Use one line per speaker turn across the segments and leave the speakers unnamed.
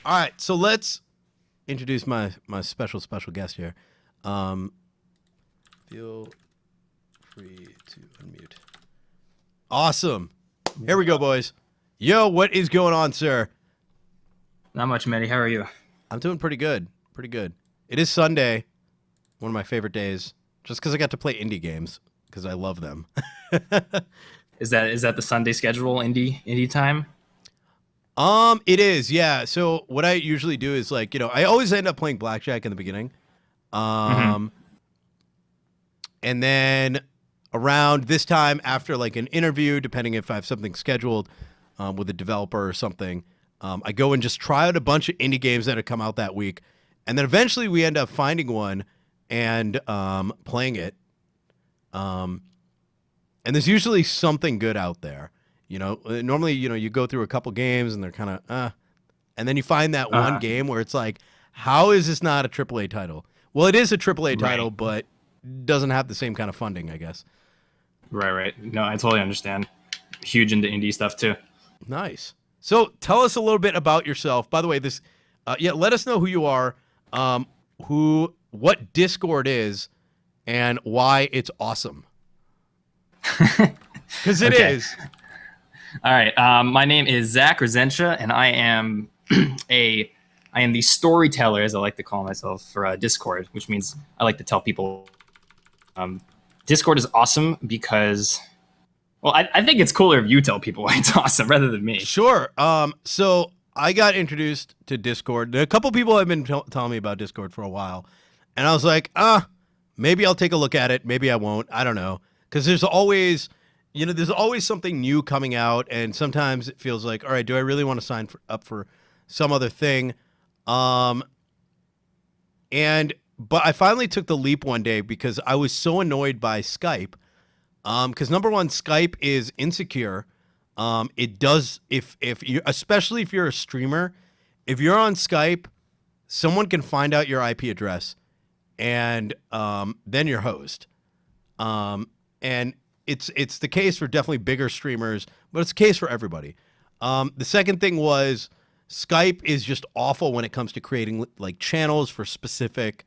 All right, so let's introduce my special guest here. Feel free to unmute. Awesome. Here we go, boys. Yo, what is going on, sir?
Not much, Mehdi. How are you?
I'm doing pretty good. Pretty good. It is Sunday, one of my favorite days, just because I got to play indie games because I love them.
Is that the Sunday schedule? Indie time?
It is, yeah. So what I usually do is like, I always end up playing blackjack in the beginning. And then around this time after like an interview, depending if I have something scheduled with a developer or something, I go and just try out a bunch of indie games that have come out that week. And then eventually we end up finding one and playing it. And there's usually something good out there. Normally, you go through a couple games and they're kind of, and then you find that one game where it's like, how is this not a AAA title? Well, it is a AAA title, but doesn't have the same kind of funding, I guess.
Right. No, I totally understand. Huge into indie stuff too.
Nice. So tell us a little bit about yourself. By the way, let us know who you are, what Discord is, and why it's awesome. Because it is.
All right. My name is Zach or Zencha, and I am I am the storyteller, as I like to call myself, for Discord, which means I like to tell people Discord is awesome because, well, I think it's cooler if you tell people why it's awesome rather than me.
Sure. So I got introduced to Discord. A couple people have been telling me about Discord for a while, and I was like, maybe I'll take a look at it. Maybe I won't. I don't know. Because there's always something new coming out, and sometimes it feels like, all right, do I really want to sign up for some other thing? But I finally took the leap one day because I was so annoyed by Skype. Because number one, Skype is insecure. It does, especially if you're a streamer, if you're on Skype, someone can find out your IP address, and then your host. And it's the case for definitely bigger streamers, but it's the case for everybody. The second thing was Skype is just awful when it comes to creating like channels for specific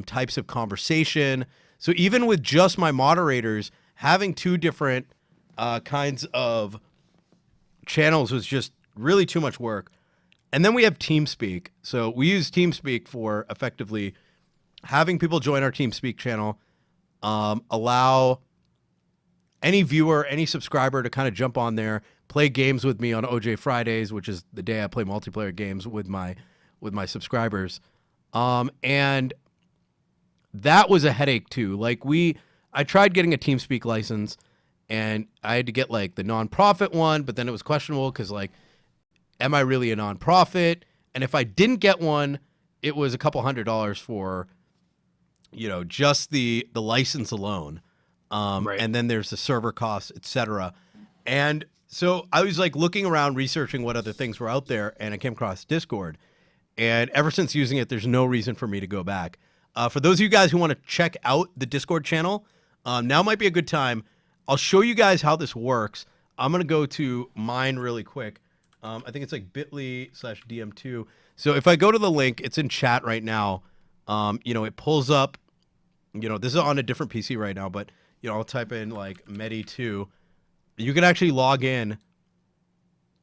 types of conversation. So even with just my moderators, having two different kinds of channels was just really too much work. And then we have TeamSpeak. So we use TeamSpeak for effectively having people join our TeamSpeak channel, allow any viewer, any subscriber to kind of jump on there, play games with me on OJ Fridays, which is the day I play multiplayer games with my subscribers. And that was a headache too. Like I tried getting a TeamSpeak license, and I had to get like the nonprofit one, but then it was questionable because like, am I really a nonprofit? And if I didn't get one, it was a couple $100 for, just the license alone. And then there's the server costs, etc. And so I was like looking around, researching what other things were out there, and I came across Discord. And ever since using it, there's no reason for me to go back. For those of you guys who want to check out the Discord channel, now might be a good time. I'll show you guys how this works. I'm going to go to mine really quick. I think it's like bit.ly/dm2. So if I go to the link, it's in chat right now. It pulls up, this is on a different PC right now, but, I'll type in like Mehdi2. You can actually log in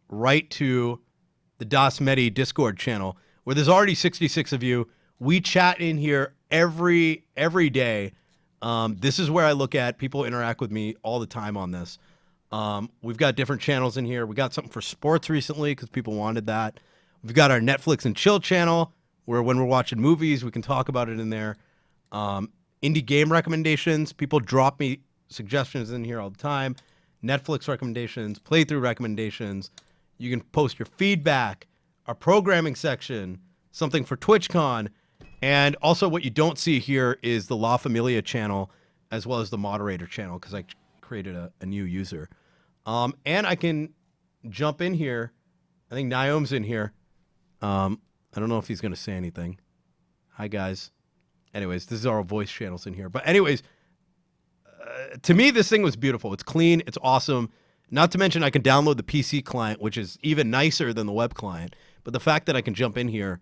right to the DasMehdi Discord channel where there's already 66 of you. We chat in here every day. This is where I look at people interact with me all the time on this. We've got different channels in here. We got something for sports recently because people wanted that. We've got our Netflix and chill channel where when we're watching movies, we can talk about it in there. Indie game recommendations. People drop me suggestions in here all the time. Netflix recommendations, playthrough recommendations. You can post your feedback, our programming section, something for TwitchCon. And also what you don't see here is the La Familia channel as well as the moderator channel because I created a new user. And I can jump in here. I think Naom's in here. I don't know if he's going to say anything. Hi, guys. Anyways, this is our voice channels in here. But anyways, to me, this thing was beautiful. It's clean. It's awesome. Not to mention I can download the PC client, which is even nicer than the web client. But the fact that I can jump in here,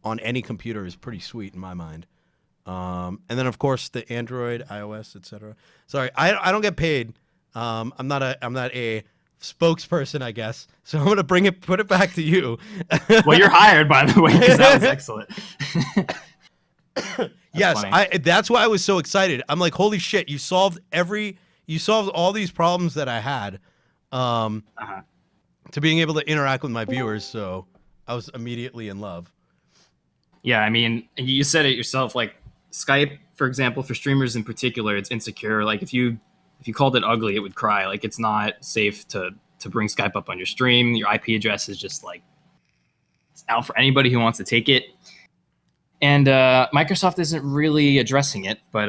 on any computer is pretty sweet in my mind. And then of course the Android, iOS, etc. Sorry, I don't get paid. I'm not a spokesperson, I guess. So I'm gonna put it back to you.
Well, you're hired, by the way, because that was excellent.
Yes,
funny.
that's why I was so excited. I'm like, holy shit, you solved all these problems that I had, to being able to interact with my viewers. So I was immediately in love.
Yeah, I mean, you said it yourself. Like Skype, for example, for streamers in particular, it's insecure. Like if you called it ugly, it would cry. Like it's not safe to bring Skype up on your stream. Your IP address is just like it's out for anybody who wants to take it. And Microsoft isn't really addressing it, but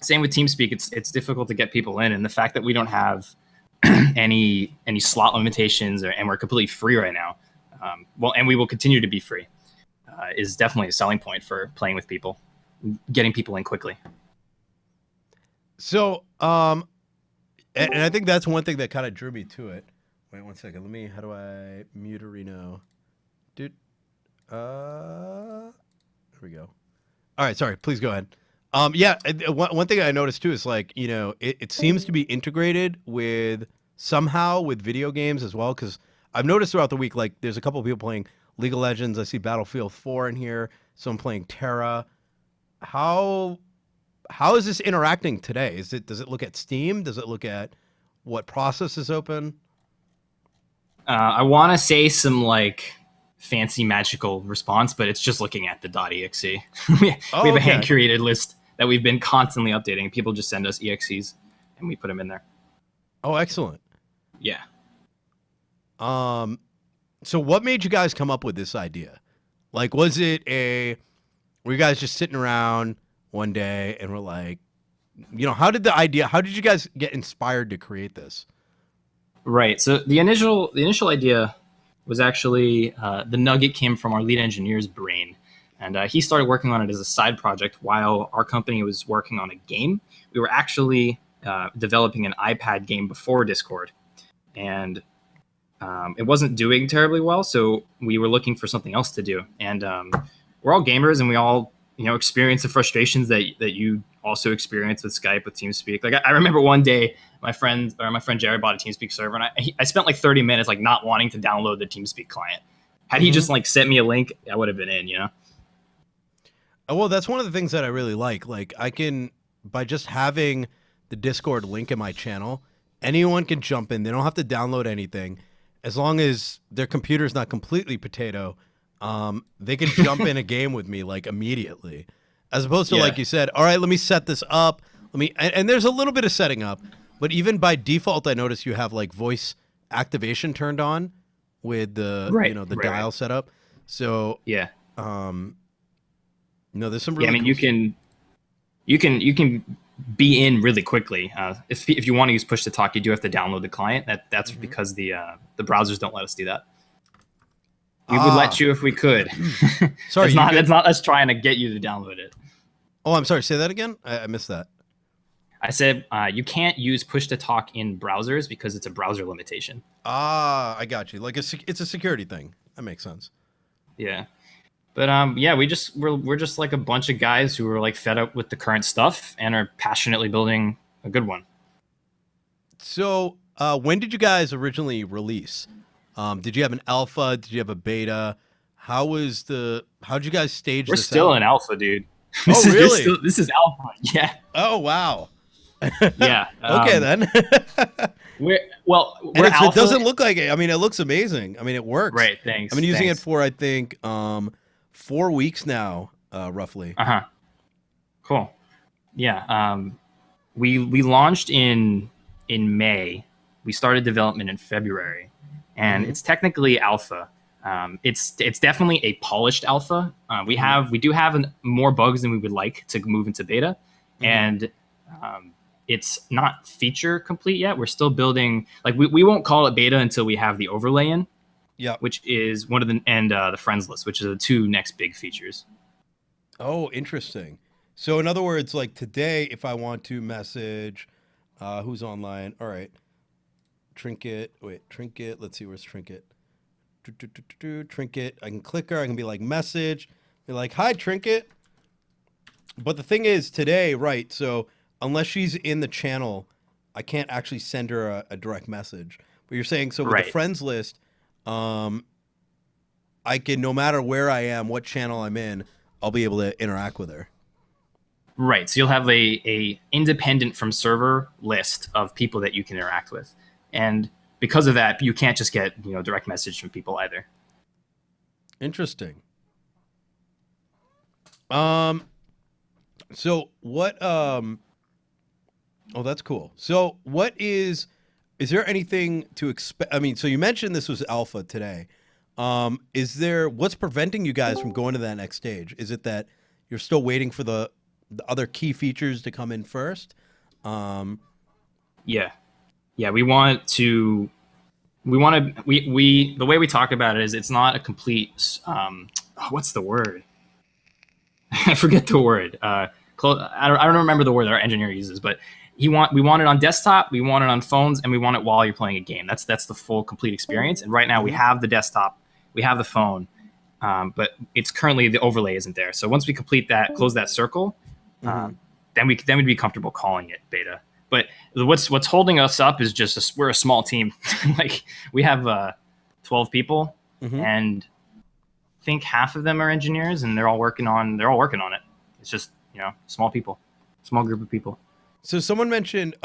same with TeamSpeak. It's difficult to get people in, and the fact that we don't have any slot limitations, and we're completely free right now. And we will continue to be free. Is definitely a selling point for playing with people, getting people in quickly.
So, and I think that's one thing that kind of drew me to it. Wait 1 second. How do I mute Reno? Dude. Here we go. All right. Sorry. Please go ahead. Yeah. One thing I noticed too is like, it seems to be integrated somehow with video games as well. Cause I've noticed throughout the week, like there's a couple of people playing League of Legends. I see Battlefield 4 in here. Someone playing Terra. How is this interacting today? Does it look at Steam? Does it look at what process is open?
I want to say some like fancy magical response, but it's just looking at the .exe. we have a hand curated list that we've been constantly updating. People just send us exes and we put them in there.
Oh, excellent.
Yeah.
So what made you guys come up with this idea? Like, were you guys just sitting around one day and were like, how did you guys get inspired to create this?
Right. So the initial idea was actually the nugget came from our lead engineer's brain. And he started working on it as a side project while our company was working on a game. We were actually developing an iPad game before Discord. And it wasn't doing terribly well, so we were looking for something else to do. And we're all gamers, and we all experience the frustrations that you also experience with Skype, with TeamSpeak. Like I remember one day, my friend Jared bought a TeamSpeak server, and I spent like 30 minutes like not wanting to download the TeamSpeak client. Had he just like sent me a link, I would have been in.
Oh, well, that's one of the things that I really like. Like I can, by just having the Discord link in my channel, anyone can jump in. They don't have to download anything. As long as their computer's not completely potato, they can jump in a game with me like immediately. As opposed to like you said, all right, let me set this up. And there's a little bit of setting up, but even by default, I noticed you have like voice activation turned on with the dial setup. So there's some really.
Yeah, I mean, you can be in really quickly. If you want to use push to talk, you do have to download the client. That's because the browsers don't let us do that. We would let you if we could.
Sorry,
it's not us trying to get you to download it.
Oh, I'm sorry. Say that again. I missed that.
I said you can't use push to talk in browsers because it's a browser limitation.
I got you. Like it's a security thing. That makes sense.
Yeah. But we're just like a bunch of guys who are like fed up with the current stuff and are passionately building a good one.
So, when did you guys originally release? Did you have an alpha? Did you have a beta? How'd you guys stage
We're
this
still
out?
in alpha, dude.
Oh, really?
This is alpha. Yeah.
Oh, wow.
Yeah.
Okay, then.
We're alpha.
It doesn't look like it. I mean, it looks amazing. I mean, it works.
Right. Thanks.
I've been using it for, I think, 4 weeks now, roughly.
Cool. Yeah. We launched in May. We started development in February, and it's technically alpha. It's definitely a polished alpha. We do have more bugs than we would like to move into beta, and it's not feature complete yet. We're still building. Like we won't call it beta until we have the overlay in.
Yeah,
which is one of the friends list, which are the two next big features.
Oh, interesting. So in other words, like today, if I want to message, who's online? All right, Trinket. Wait, Trinket. Let's see, where's Trinket? Trinket. I can click her. I can be like message. Be like, hi, Trinket. But the thing is, today, right? So unless she's in the channel, I can't actually send her a direct message. But you're saying so with the
Right.
friends list, I can, no matter where I am, what channel I'm in, I'll be able to interact with her.
Right. So you'll have a independent from server list of people that you can interact with, and because of that, you can't just get direct message from people either.
Interesting. So what? Oh, that's cool. So what is? Is there anything to expect? I mean, so you mentioned this was alpha today. Is there? What's preventing you guys from going to that next stage? Is it that you're still waiting for the other key features to come in first?
Yeah. Yeah. We the way we talk about it is it's not a complete. What's the word? I forget the word. I don't remember the word that our engineer uses, but we want it on desktop, we want it on phones, and we want it while you're playing a game. That's the full complete experience. And right now we have the desktop, we have the phone, but it's currently the overlay isn't there. So once we complete that, close that circle, then we'd be comfortable calling it beta. But what's holding us up is just we're a small team. Like we have 12 people, and I think half of them are engineers, and they're all working on it. It's just small people, small group of people.
So someone mentioned,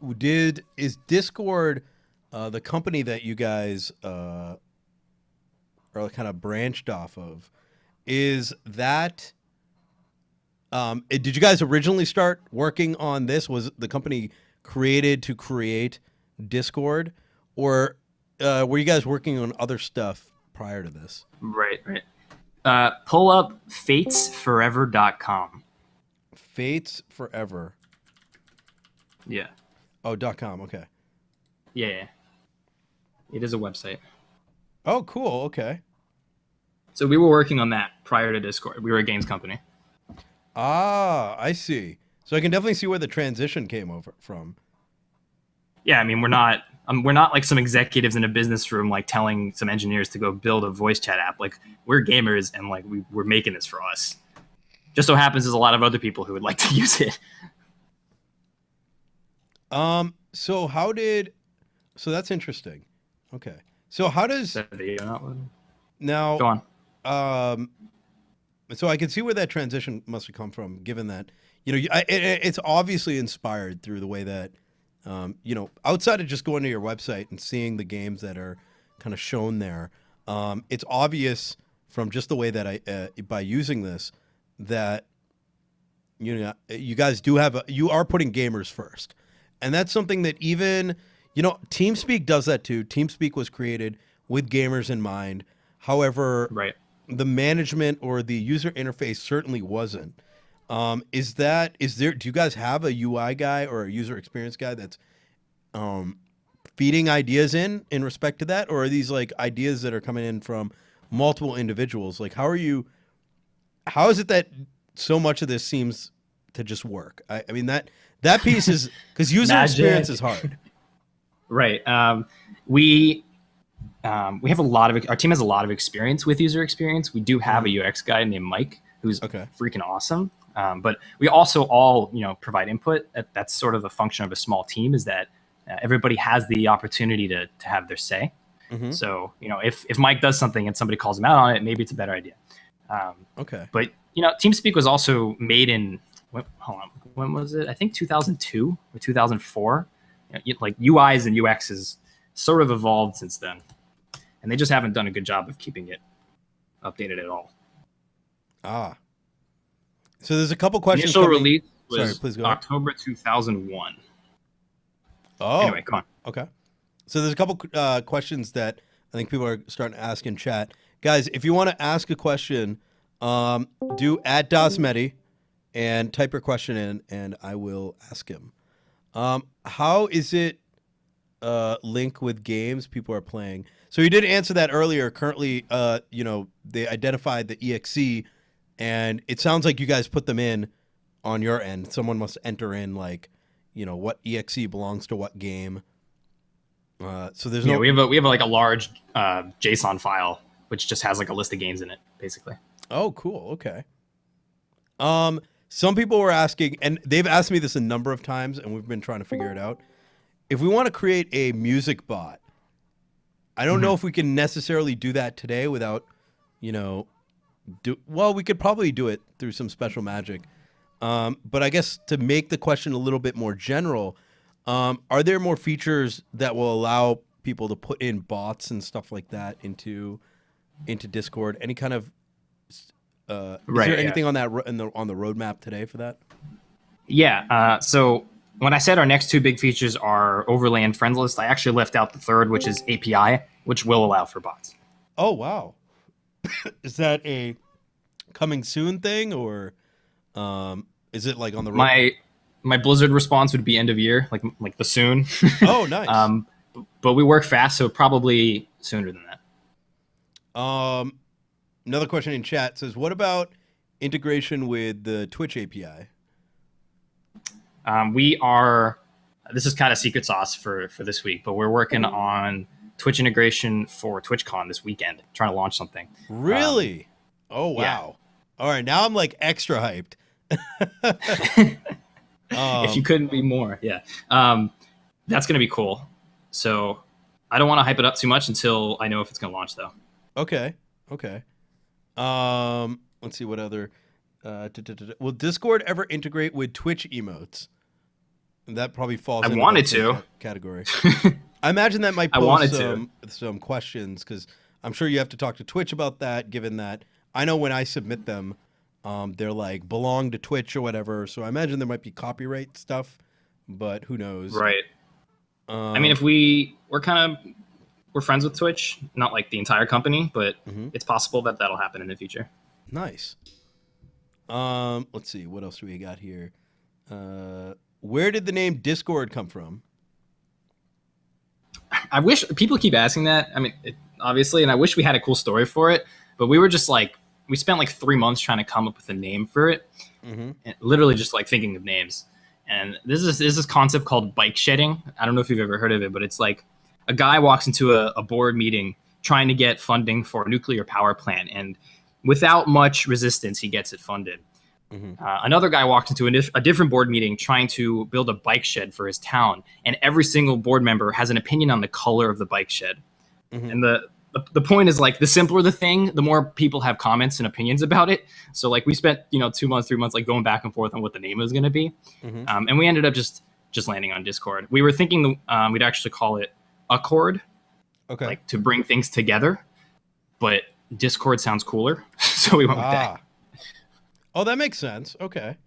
is Discord the company that you guys are kind of branched off of? Is that did you guys originally start working on this? Was the company created to create Discord, or were you guys working on other stuff prior to this?
Right. Pull up fatesforever.com.
Fates Forever.
Yeah.
Oh, .com. Okay.
Yeah. It is a website.
Oh, cool. Okay.
So we were working on that prior to Discord. We were a games company.
Ah, I see. So I can definitely see where the transition came over from.
Yeah, I mean we're not like some executives in a business room like telling some engineers to go build a voice chat app. Like we're gamers and like we're making this for us. Just so happens there's a lot of other people who would like to use it.
So so that's interesting. Okay. So how does
That video not loading?
now
Go on.
So I can see where that transition must have come from, given that it's obviously inspired through the way that outside of just going to your website and seeing the games that are kind of shown there, it's obvious from just the way that by using this that you guys you are putting gamers first, and that's something that even TeamSpeak does that too. TeamSpeak was created with gamers in mind. However,
Right.
the management or the user interface certainly wasn't. Do you guys have a UI guy or a user experience guy that's feeding ideas in respect to that, or are these like ideas that are coming in from multiple individuals? Like how is it that so much of this seems to just work? I mean that piece is because user experience is hard.
Right. We have our team has a lot of experience with user experience. We do have a UX guy named Mike who's freaking awesome. But we also all provide input. That's sort of a function of a small team, is that everybody has the opportunity to have their say. So if Mike does something and somebody calls him out on it, maybe it's a better idea. But TeamSpeak was also made in when was it? I think 2002 or 2004. Like UIs and UXs sort of evolved since then, and they just haven't done a good job of keeping it updated at all.
So there's a couple questions.
Initial release was
Sorry, please go ahead.
October 2001.
Oh,
anyway, come on.
Okay. So there's a couple questions that I think people are starting to ask in chat. Guys, if you want to ask a question, do at DasMehdi and type your question in, and I will ask him. How is it link with games people are playing? So you did answer that earlier. Currently, they identified the EXE, and it sounds like you guys put them in on your end. Someone must enter in what EXE belongs to what game. So there's
Yeah,
no.
we have like a large JSON file which just has like a list of games in it, basically.
Oh, cool. Okay. Some people were asking, and they've asked me this a number of times, and we've been trying to figure it out. If we want to create a music bot, I don't know
Mhm.
if we can necessarily do that today without, you know, well, we could probably do it through some special magic. But I guess to make the question a little bit more general, are there more features that will allow people to put in bots and stuff like that into Discord? Any kind of is there
Right. Yeah.
anything on that on the roadmap today for that?
Yeah. So when I said our next two big features are overlay and friends list, I actually left out the third, which is API, which will allow for bots.
Oh wow, is that a coming soon thing or is it like on the road?
My Blizzard response would be end of year, like the soon.
Oh, nice.
um, but we work fast, so probably sooner than that.
Um, Another question in chat says, what about integration with the Twitch API?
We are. This is kind of secret sauce for this week, but we're working on Twitch integration for TwitchCon this weekend, trying to launch something.
Really? Oh
Yeah.
wow. All right, now I'm like extra hyped.
If you
um,
couldn't be more, yeah. That's gonna be cool. So I don't want to hype it up too much until I know if it's gonna launch, though.
okay. Okay. Let's see what other will Discord ever integrate with Twitch emotes? That probably falls
I
into
wanted
that same
to.
category. I imagine that might
I
pose
wanted to.
some questions because I'm sure you have to talk to Twitch about that. Given that I know when I submit them, they're like belong to Twitch or whatever. So I imagine there might be copyright stuff, but who knows?
Right. I mean,
Um,
if we're friends with Twitch, not like the entire company, but
mhm.
it's possible that that'll happen in the future.
Nice. Let's see what else do we got here. Where did the name Discord come from?
I wish people keep asking that. I mean, obviously, and I wish we had a cool story for it, but we were just like, we spent like 3 months trying to come up with a name for it,
Mm-hmm.
and literally just like thinking of names. And this concept called bike shedding. I don't know if you've ever heard of it, but it's like a guy walks into a board meeting trying to get funding for a nuclear power plant, and without much resistance, he gets it funded.
Mm-hmm.
Another guy walked into a different board meeting trying to build a bike shed for his town, and every single board member has an opinion on the color of the bike shed.
Mm-hmm.
And the point is, like, the simpler the thing, the more people have comments and opinions about it. So like we spent 2 months, 3 months like going back and forth on what the name was going to be,
Mm-hmm.
and we ended up just landing on Discord. We were thinking we'd actually call it Accord,
Okay.
like to bring things together, but Discord sounds cooler, so we went with that.
Oh, that makes sense. Okay.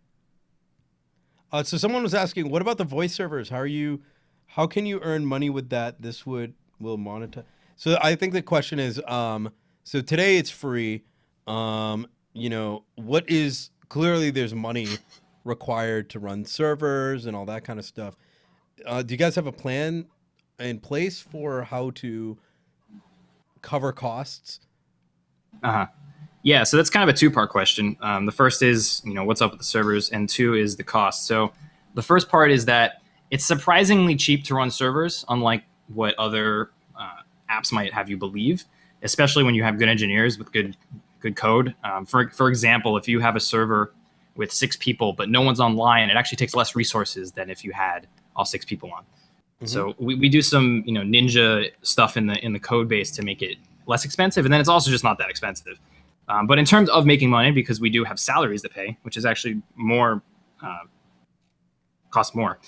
So someone was asking, what about the voice servers? How can you earn money with that? This will monetize. So I think the question is, so today it's free. What is clearly there's money required to run servers and all that kind of stuff. Do you guys have a plan in place for how to cover costs?
Uh-huh. Yeah, so that's kind of a two-part question. The first is, what's up with the servers, and two is the cost. So the first part is that it's surprisingly cheap to run servers, unlike what other apps might have you believe, especially when you have good engineers with good code. For example, if you have a server with 6 people, but no one's online, it actually takes less resources than if you had all 6 people on.
Mhm.
So we do some ninja stuff in the code base to make it less expensive, and then it's also just not that expensive. But in terms of making money, because we do have salaries to pay, which is actually more cost more,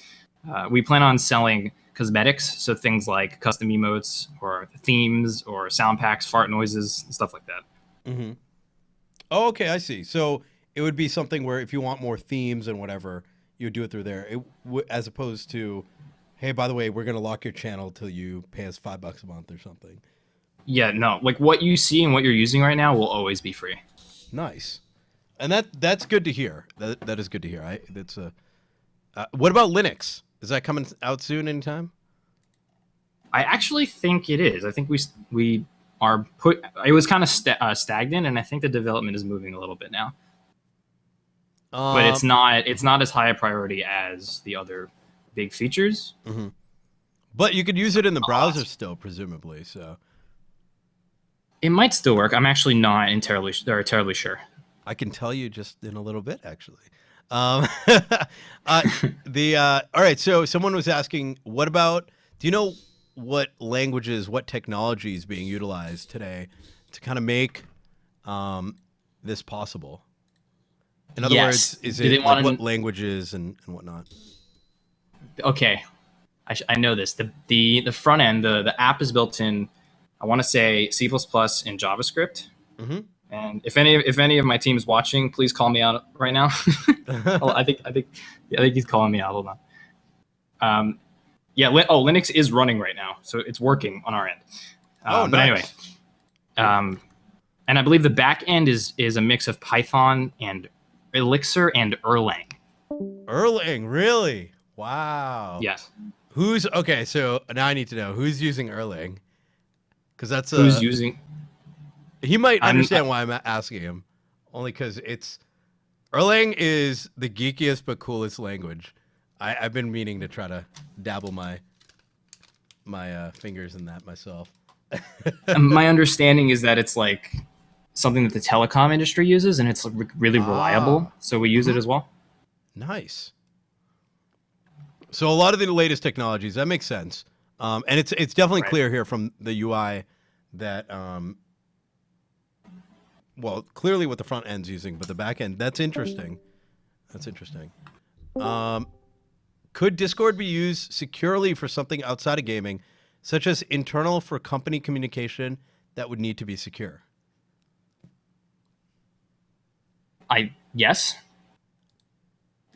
we plan on selling cosmetics, so things like custom emotes or themes or sound packs, fart noises, and stuff like that.
Mm-hmm. Oh, okay, I see. So it would be something where if you want more themes and whatever, you would do it through there, as opposed to, hey, by the way, we're gonna lock your channel till you pay us $5 a month or something.
Yeah, no, like what you see and what you're using right now will always be free.
Nice, and that's good to hear. That is good to hear. What about Linux? Is that coming out soon? Anytime?
I actually think it is. I think we are put. It was kind of stagnant, and I think the development is moving a little bit now. But it's not as high a priority as the other big features.
Mhm. But you could use it in the
Oh,
browser still, presumably. So
it might still work. I'm actually not terribly sure.
I can tell you just in a little bit, actually. Um, all right. So someone was asking, what about? Do you know what languages, what technology is being utilized today to kind of make this possible? In other
Yes.
words, is
Do they
it like
want
what
to?
languages and whatnot?
Okay, I know this. The front end, the app is built in, I want to say C++ and JavaScript.
Mm-hmm.
And if any of my team is watching, please call me out right now. Oh, I think he's calling me out. Hold on. Yeah. Linux is running right now, so it's working on our end.
Oh,
But anyway,
nice.
and I believe the back end is a mix of Python and Elixir and Erlang.
Erlang, really? Wow.
Yes.
Who's okay? So now I need to know who's using Erlang, because that's
Who's
a
using?
he might
I'm
understand why I'm asking him, only because it's Erlang is the geekiest but coolest language. I've been meaning to try to dabble my fingers in that myself.
my understanding is that it's like something that the telecom industry uses, and it's really reliable.
Ah,
So we use it as well.
nice. So a lot of the latest technologies that makes sense, and it's definitely
Right.
clear here from the UI that well, clearly what the front end's using, but the back end, that's interesting. That's interesting. Um, could Discord be used securely for something outside of gaming, such as internal for company communication that would need to be secure?
Yes.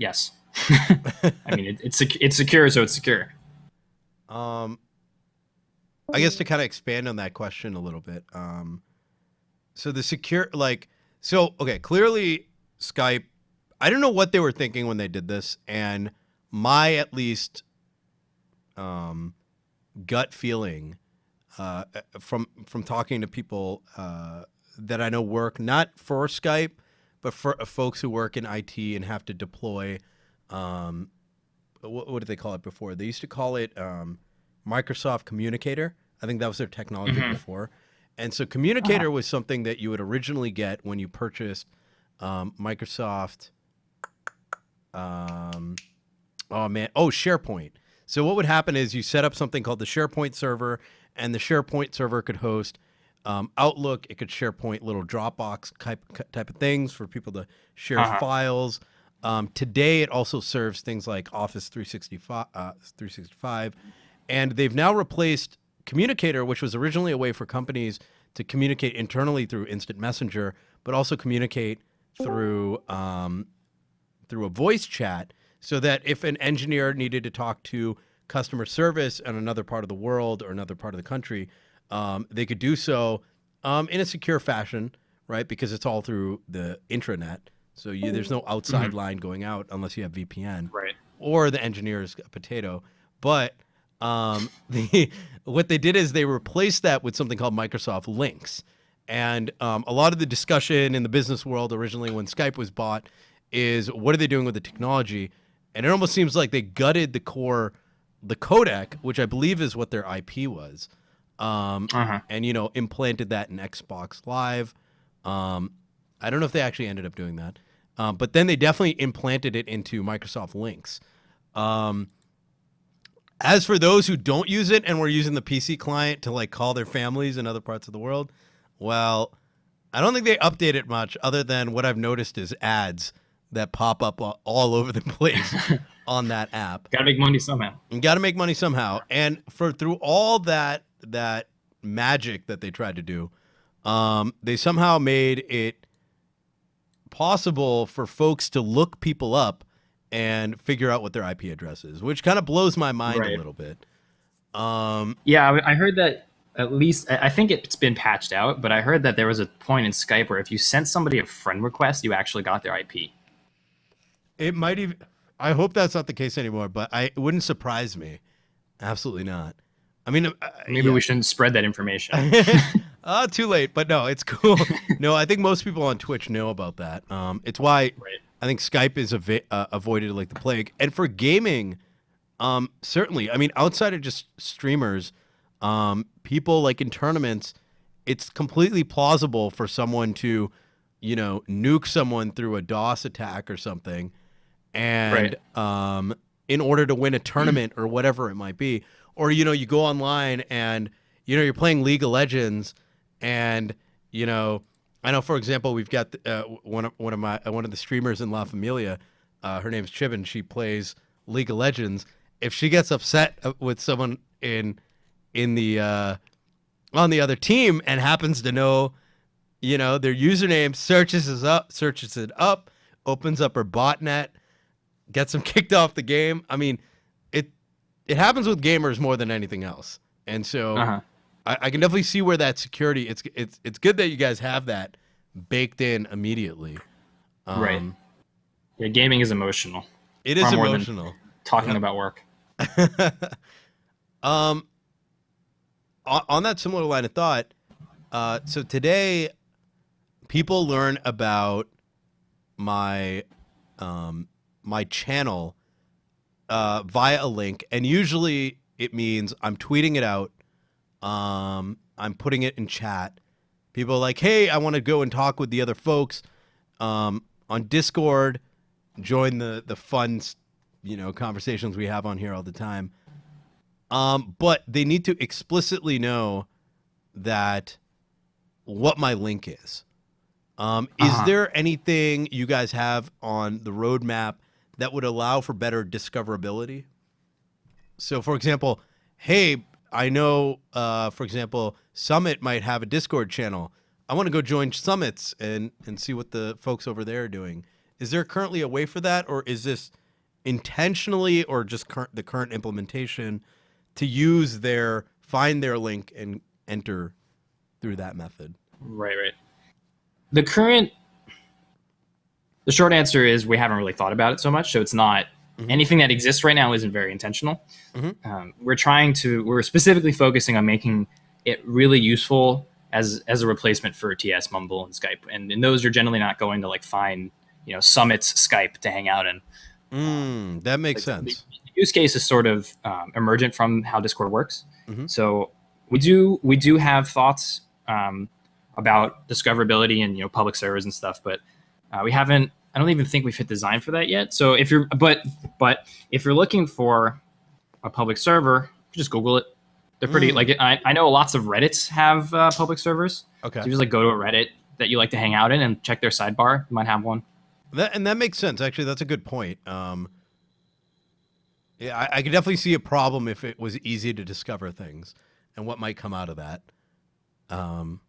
I mean, it's secure, so it's secure.
Um, I guess to kind of expand on that question a little bit. So the secure, like, so okay, clearly Skype. I don't know what they were thinking when they did this, and my at least gut feeling from talking to people that I know work not for Skype, but for folks who work in IT and have to deploy. What did they call it before? They used to call it Microsoft Communicator. I think that was their technology before. And so Communicator was something that you would originally get when you purchased Microsoft. SharePoint. So what would happen is you set up something called the SharePoint server, and the SharePoint server could host Outlook. It could SharePoint little Dropbox type of things for people to share files. Today, it also serves things like Office 365, and they've now replaced Communicator, which was originally a way for companies to communicate internally through instant messenger, but also communicate through through a voice chat, so that if an engineer needed to talk to customer service in another part of the world or another part of the country, they could do so in a secure fashion, right? Because it's all through the intranet. So there's no outside line going out unless you have VPN,
Right.
or the engineer's a potato. But what they did is they replaced that with something called Microsoft Links. And a lot of the discussion in the business world originally when Skype was bought is what are they doing with the technology? And it almost seems like they gutted the codec, which I believe is what their IP was, and implanted that in Xbox Live. I don't know if they actually ended up doing that, but then they definitely implanted it into Microsoft Links. As for those who don't use it and were using the PC client to like call their families in other parts of the world, well, I don't think they update it much other than what I've noticed is ads that pop up all over the place on that app.
Got to make money somehow.
You got to make money somehow. And through all that magic that they tried to do, they somehow made it possible for folks to look people up and figure out what their IP address is, which kind of blows my mind a little bit.
Yeah, I heard that. At least I think it's been patched out, but I heard that there was a point in Skype where if you sent somebody a friend request, you actually got their IP.
It might even. I hope that's not the case anymore, but it wouldn't surprise me. Absolutely not. I mean,
Maybe we shouldn't spread that information.
Too late, but no, it's cool. No, I think most people on Twitch know about that. It's why I think Skype is avoided like the plague. And for gaming, Certainly. I mean, outside of just streamers, people like in tournaments, it's completely plausible for someone to, nuke someone through a DOS attack or something, and
Right.
in order to win a tournament or whatever it might be, or you go online and you're playing League of Legends, and I know, for example, we've got one of the streamers in La Familia. Her name's Chibin. She plays League of Legends. If she gets upset with someone in the on the other team and happens to know their username, searches it up, opens up her botnet, gets them kicked off the game. I mean, it happens with gamers more than anything else, and so
Uh-huh.
I can definitely see where that security. It's good that you guys have that baked in immediately.
Right.
Um,
Yeah, gaming is emotional.
it is
Far more than
emotional.
talking
Yep.
about work.
um, on that similar line of thought, so today people learn about my my channel via a link, and usually it means I'm tweeting it out. I'm putting it in chat. People are like, "Hey, I want to go and talk with the other folks on Discord. Join the fun, conversations we have on here all the time." But they need to explicitly know that what my link is. Is
Uh-huh.
there anything you guys have on the roadmap that would allow for better discoverability? So, for example, hey, I know, for example, Summit might have a Discord channel. I want to go join Summits and see what the folks over there are doing. Is there currently a way for that, or is this intentionally, or just the current implementation to find their link and enter through that method?
Right, right. The current the short answer is we haven't really thought about it so much. So it's not
Mm-hmm.
anything that exists right now isn't very intentional.
Mm-hmm.
We're specifically focusing on making it really useful as a replacement for TS, Mumble, and Skype. And those are generally not going to like find Summit's Skype to hang out in.
That makes
Like the
sense.
use case is sort of emergent from how Discord works.
Mm-hmm.
So we do have thoughts about discoverability and public servers and stuff, but we haven't. I don't even think we've hit design for that yet. So but if you're looking for a public server, just Google it. They're pretty like I know lots of Reddits have public servers.
Okay.
So you just like go to a Reddit that you like to hang out in and check their sidebar. You might have one.
That makes sense. Actually, that's a good point. Yeah, I could definitely see a problem if it was easy to discover things and what might come out of that. Um,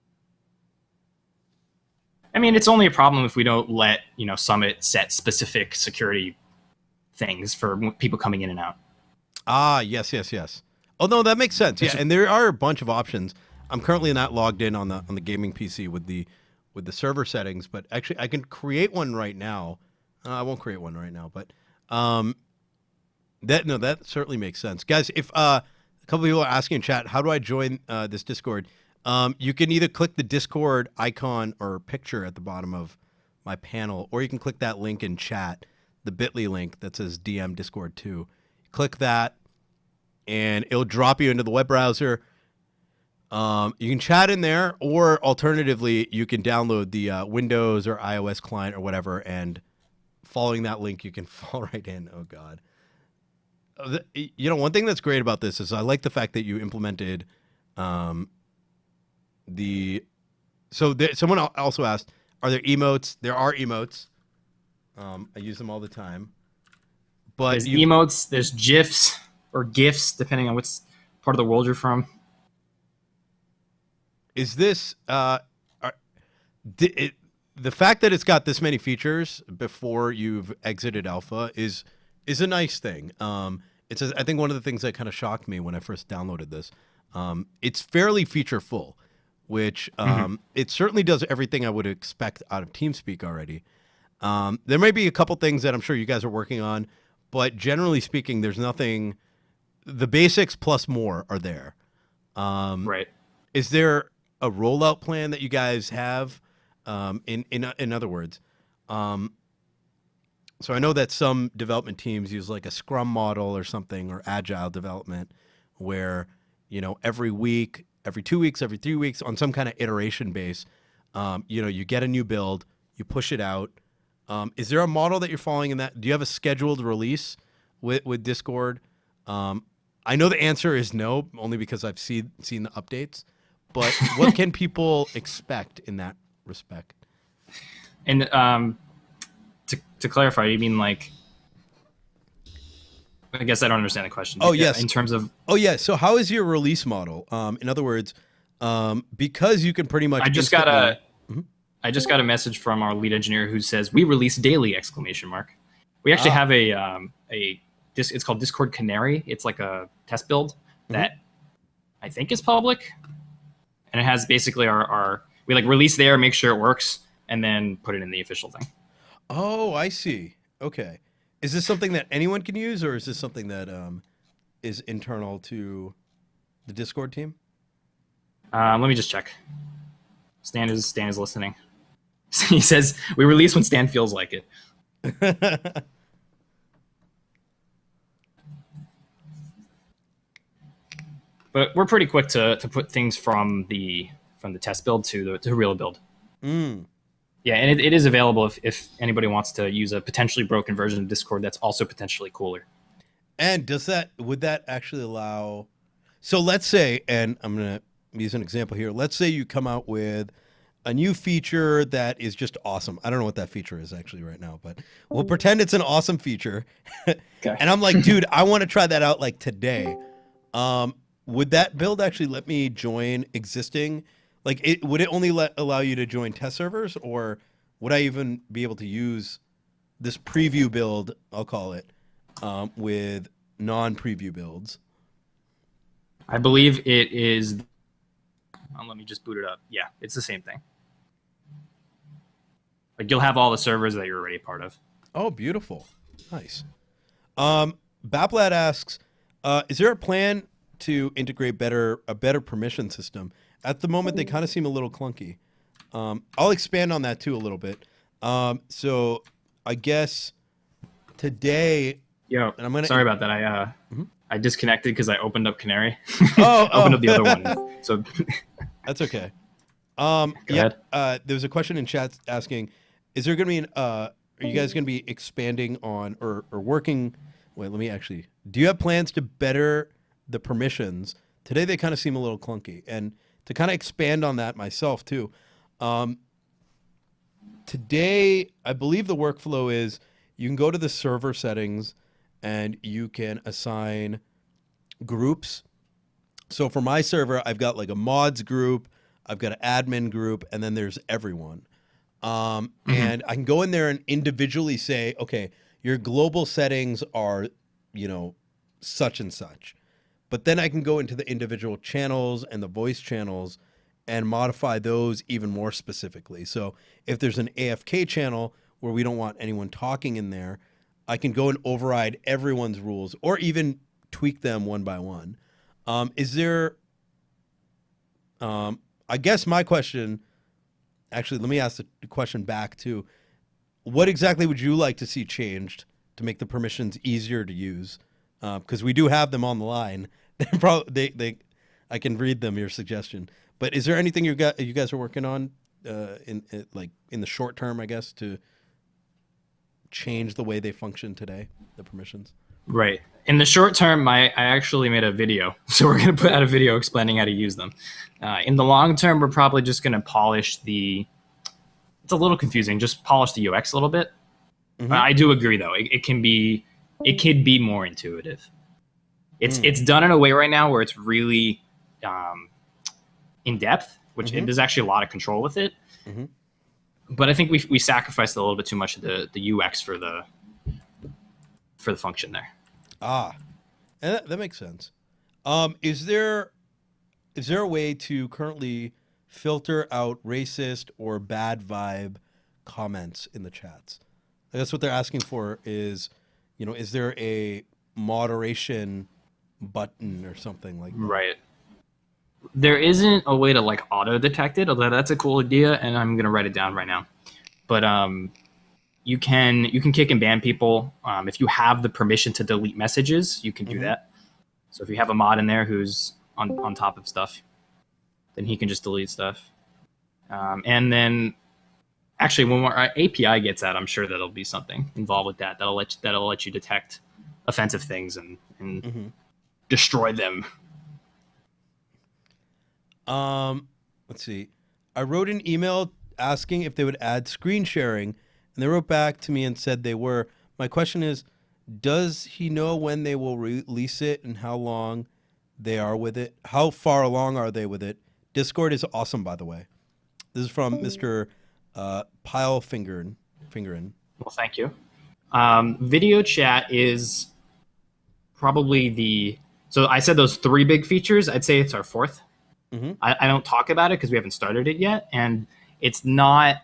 I mean, it's only a problem if we don't let Summit set specific security things for people coming in and out.
yes, yes, yes. Oh no, that makes sense. Yeah,
It's,
and there are a bunch of options. I'm currently not logged in on the gaming PC with the server settings, but actually I can create one right now. I won't create one right now, but um, that certainly makes sense, guys. If a couple people are asking in chat, how do I join this Discord? You can either click the Discord icon or picture at the bottom of my panel, or you can click that link in chat, the Bitly link that says DM Discord 2. Click that, and it'll drop you into the web browser. You can chat in there, or alternatively, you can download the Windows or iOS client or whatever, and following that link, you can fall right in. Oh, God. One thing that's great about this is I like the fact that you implemented the. So someone also asked, are there emotes? There are emotes. I use them all the time. But
there's emotes, there's GIFs or GIFs, depending on which part of the world you're from.
is this the fact that it's got this many features before you've exited alpha is a nice thing. I think one of the things that kind of shocked me when I first downloaded this. It's fairly feature full, which it certainly does everything I would expect out of TeamSpeak already. There may be a couple things that I'm sure you guys are working on, but generally speaking, there's nothing. The basics plus more are there.
Right.
Is there a rollout plan that you guys have? In other words, So I know that some development teams use like a Scrum model or something, or agile development, where every week, every 2 weeks, every 3 weeks, on some kind of iteration base, you get a new build, you push it out. Is there a model that you're following in that? Do you have a scheduled release with Discord? I know the answer is no, only because I've seen the updates. But what can people expect in that respect?
And to clarify, you mean like? I guess I don't understand the question.
Oh yes.
In terms of.
Oh yeah. So how is your release model? In other words, because you can pretty much.
I just got a message from our lead engineer who says we release daily! We actually have it's called Discord Canary. It's like a test build that I think is public, and it has basically we like release there, make sure it works, and then put it in the official thing.
Oh, I see. Okay. Is this something that anyone can use, or is this something that is internal to the Discord team?
Let me just check. Stan is listening. He says we release when Stan feels like it. But we're pretty quick to put things from the test build to the real build. Yeah, and it is available if anybody wants to use a potentially broken version of Discord that's also potentially cooler.
And would that actually allow? So let's say, and I'm gonna use an example here. Let's say you come out with a new feature that is just awesome. I don't know what that feature is actually right now, but we'll pretend it's an awesome feature. Okay. And I'm like, dude, I want to try that out like today. Would that build actually let me join existing? Like, would it only allow you to join test servers, or would I even be able to use this preview build, I'll call it, with non-preview builds?
I believe it is. Let me just boot it up. Yeah, it's the same thing. Like, you'll have all the servers that you're already a part of.
Oh, beautiful. Nice. Baplad asks, is there a plan to integrate a better permission system? At the moment, they kind of seem a little clunky. I'll expand on that too a little bit. So I guess today.
Yo, and I'm gonna. Sorry about that. I disconnected because I opened up Canary. Opened up the other one. So
that's okay. Go ahead. There's a question in chat asking, is there going to be are you guys going to be expanding on or working? Wait, let me actually. Do you have plans to better the permissions? Today they kind of seem a little clunky, and to kind of expand on that myself too. Today, I believe the workflow is you can go to the server settings and you can assign groups. So for my server, I've got like a mods group, I've got an admin group, and then there's everyone. And I can go in there and individually say, okay, your global settings are, such and such. But then I can go into the individual channels and the voice channels and modify those even more specifically. So if there's an AFK channel where we don't want anyone talking in there, I can go and override everyone's rules or even tweak them one by one. Is there, I guess my question, actually, let me ask the question back too. What exactly would you like to see changed to make the permissions easier to use? Because we do have them on the line. I can read them, your suggestion. But is there anything you guys are working on in the short term, I guess, to change the way they function today, the permissions?
Right. In the short term, I actually made a video. So we're going to put out a video explaining how to use them. In the long term, we're probably just going to polish it's a little confusing, just polish the UX a little bit. I do agree, though. It can be more intuitive. It's done in a way right now where it's really in depth, which there's actually a lot of control with it. But I think we sacrificed a little bit too much of the UX for the function there.
And that makes sense. Is there a way to currently filter out racist or bad vibe comments in the chats? I guess what they're asking for is, is there a moderation button or something like that?
Right. There isn't a way to auto detect it, although that's a cool idea, and I'm gonna write it down right now. But you can kick and ban people. If you have the permission to delete messages, you can do that. So if you have a mod in there who's on top of stuff, then he can just delete stuff. And then actually, when our API gets out, I'm sure that'll be something involved with that. That'll let you detect offensive things and destroy them.
Let's see. I wrote an email asking if they would add screen sharing, and they wrote back to me and said they were. My question is, does he know when they will release it and how long they are with it? How far along are they with it? Discord is awesome, by the way. This is from Mr. Pilefingerin.
Well, thank you. Video chat is probably so I said those 3 big features. I'd say it's our 4th. I don't talk about it because we haven't started it yet, and it's not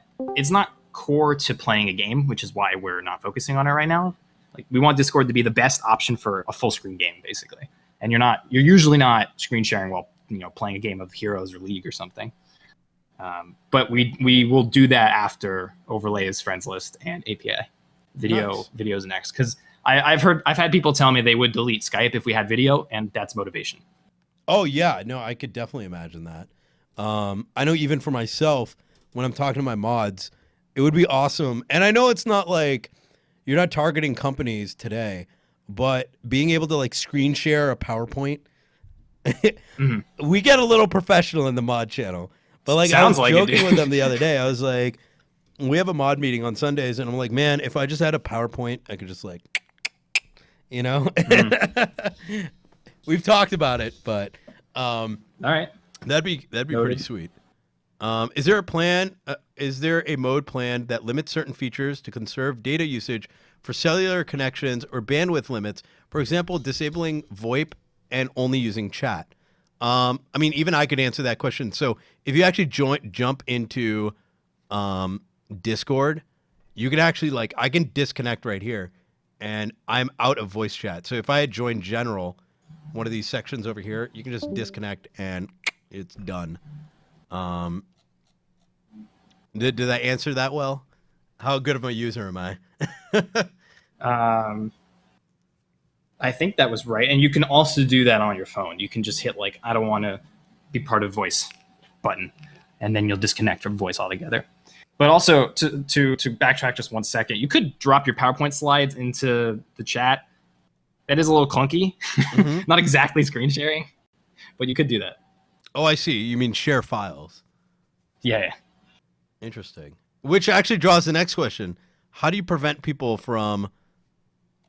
core to playing a game, which is why we're not focusing on it right now. Like, we want Discord to be the best option for a full screen game, basically. And you're usually not screen sharing while playing a game of Heroes or League or something. But we will do that after overlays, friends list, and API. Video's next, because I've had people tell me they would delete Skype if we had video, and that's motivation.
Oh yeah, no, I could definitely imagine that. I know even for myself, when I'm talking to my mods, it would be awesome. And I know it's not like you're not targeting companies today, but being able to like screen share a PowerPoint, we get a little professional in the mod channel. But like, I was joking with them the other day. I was like, we have a mod meeting on Sundays, and I'm like, man, if I just had a PowerPoint, I could just like, We've talked about it, but
all right,
that'd be pretty sweet. Is there a plan? Is there a mode plan that limits certain features to conserve data usage for cellular connections or bandwidth limits? For example, disabling VoIP and only using chat. I mean, even I could answer that question. So if you actually jump into Discord, you can actually I can disconnect right here, and I'm out of voice chat. So if I had joined general, one of these sections over here, you can just disconnect and it's done. Did I answer that well? How good of a user am I?
I think that was right. And you can also do that on your phone. You can just hit I don't want to be part of voice button, and then you'll disconnect from voice altogether. But also to backtrack just 1 second, you could drop your PowerPoint slides into the chat. That is a little clunky. Not exactly screen sharing, but you could do that.
Oh, I see. You mean share files.
Yeah.
Interesting. Which actually draws the next question. How do you prevent people from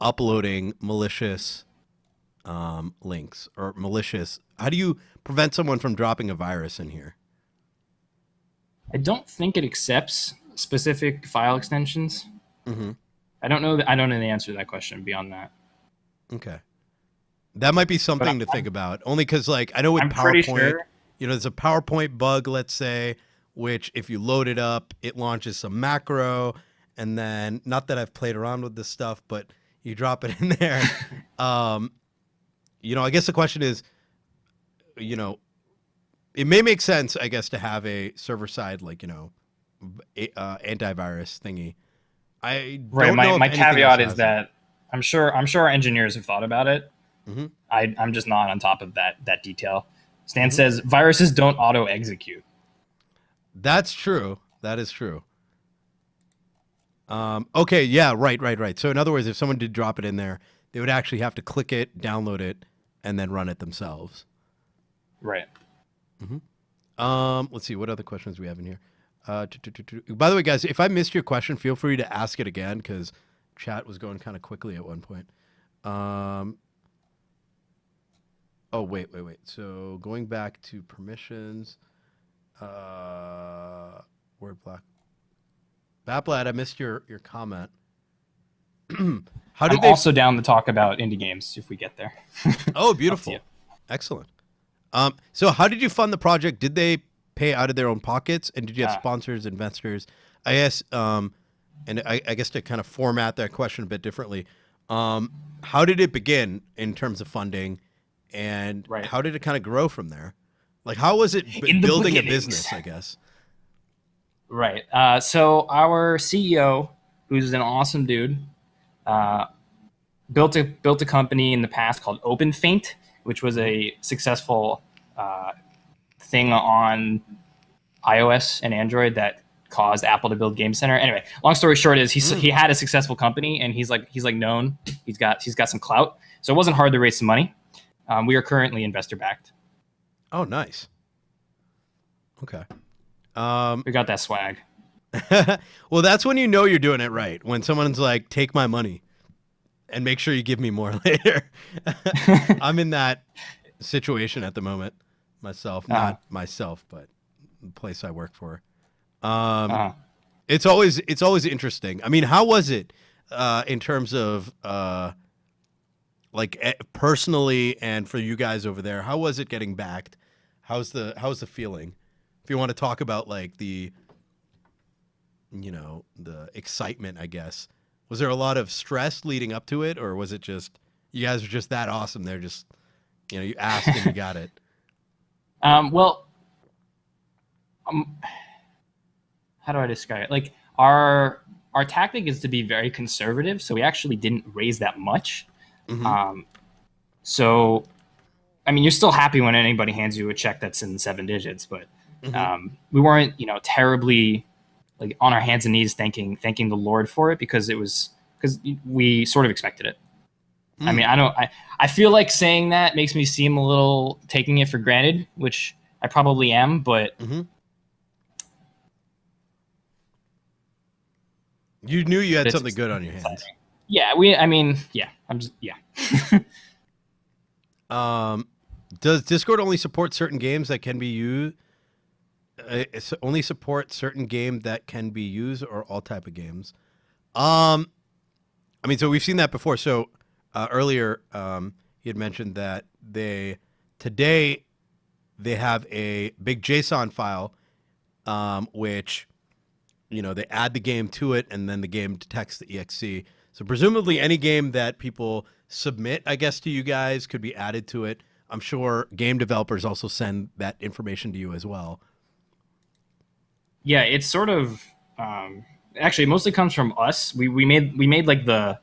uploading malicious links or malicious? How do you prevent someone from dropping a virus in here?
I don't think it accepts specific file extensions. I don't know the answer to that question beyond that.
Okay. That might be something to think about. Only because I know with PowerPoint,
sure.
There's a PowerPoint bug, let's say, which if you load it up, it launches some macro, and then, not that I've played around with this stuff, but you drop it in there. I guess the question is, it may make sense, I guess, to have a server side, antivirus thingy.
My caveat is that I'm sure our engineers have thought about it. I'm just not on top of that detail. Stan says viruses don't auto execute.
That's true. That is true. Okay. Yeah. Right. So in other words, if someone did drop it in there, they would actually have to click it, download it, and then run it themselves.
Right.
Let's see what other questions we have in here. By the way, guys, if I missed your question, feel free to ask it again because chat was going kind of quickly at one point. Oh, wait. So going back to permissions, word block. Baplad, I missed your comment.
I'm also down to talk about indie games if we get there.
Oh, beautiful. Excellent. So how did you fund the project? Did they pay out of their own pockets? And did you have sponsors, investors? I guess, and I guess to kind of format that question a bit differently, how did it begin in terms of funding? And how did it kind of grow from there? How was it building a business, I guess?
Right. So our CEO who's an awesome dude. Uh, built a company in the past called OpenFaint, which was a successful uh, thing on iOS and Android that caused Apple to build Game Center. Anyway, long story short is he had a successful company and he's like known. He's got some clout, so it wasn't hard to raise some money. We are currently investor backed.
Oh, nice. Okay.
We got that swag.
Well, that's when you know you're doing it right. When someone's like, "Take my money and make sure you give me more later." I'm in that situation at the moment myself, not myself, but the place I work for.
Uh-huh.
It's always interesting. I mean, how was it in terms of personally and for you guys over there? How was it getting backed? How's the feeling? If you want to talk about like the the excitement, I guess. Was there a lot of stress leading up to it, or was it just you guys were just that awesome? They're just you asked and you got it.
Well, how do I describe it? Like our tactic is to be very conservative, so we actually didn't raise that much.
Mm-hmm.
So, I mean, you're still happy when anybody hands you a check that's in 7 digits, but
Mm-hmm.
we weren't, terribly like on our hands and knees thanking the Lord for it because we sort of expected it. I mean,
Mm.
I feel like saying that makes me seem a little taking it for granted, which I probably am, but
Mm-hmm. You knew you had
it's
something good on your hands.
yeah, yeah, I'm just, yeah.
Um, does Discord only support certain games that can be used? Only support certain game that can be used, or all type of games? Um, I mean, so we've seen that before. So earlier, he had mentioned that today they have a big JSON file, which they add the game to it, and then the game detects the exe. So presumably, any game that people submit, I guess, to you guys could be added to it. I'm sure game developers also send that information to you as well.
Yeah, it's sort of actually it mostly comes from us. We made like the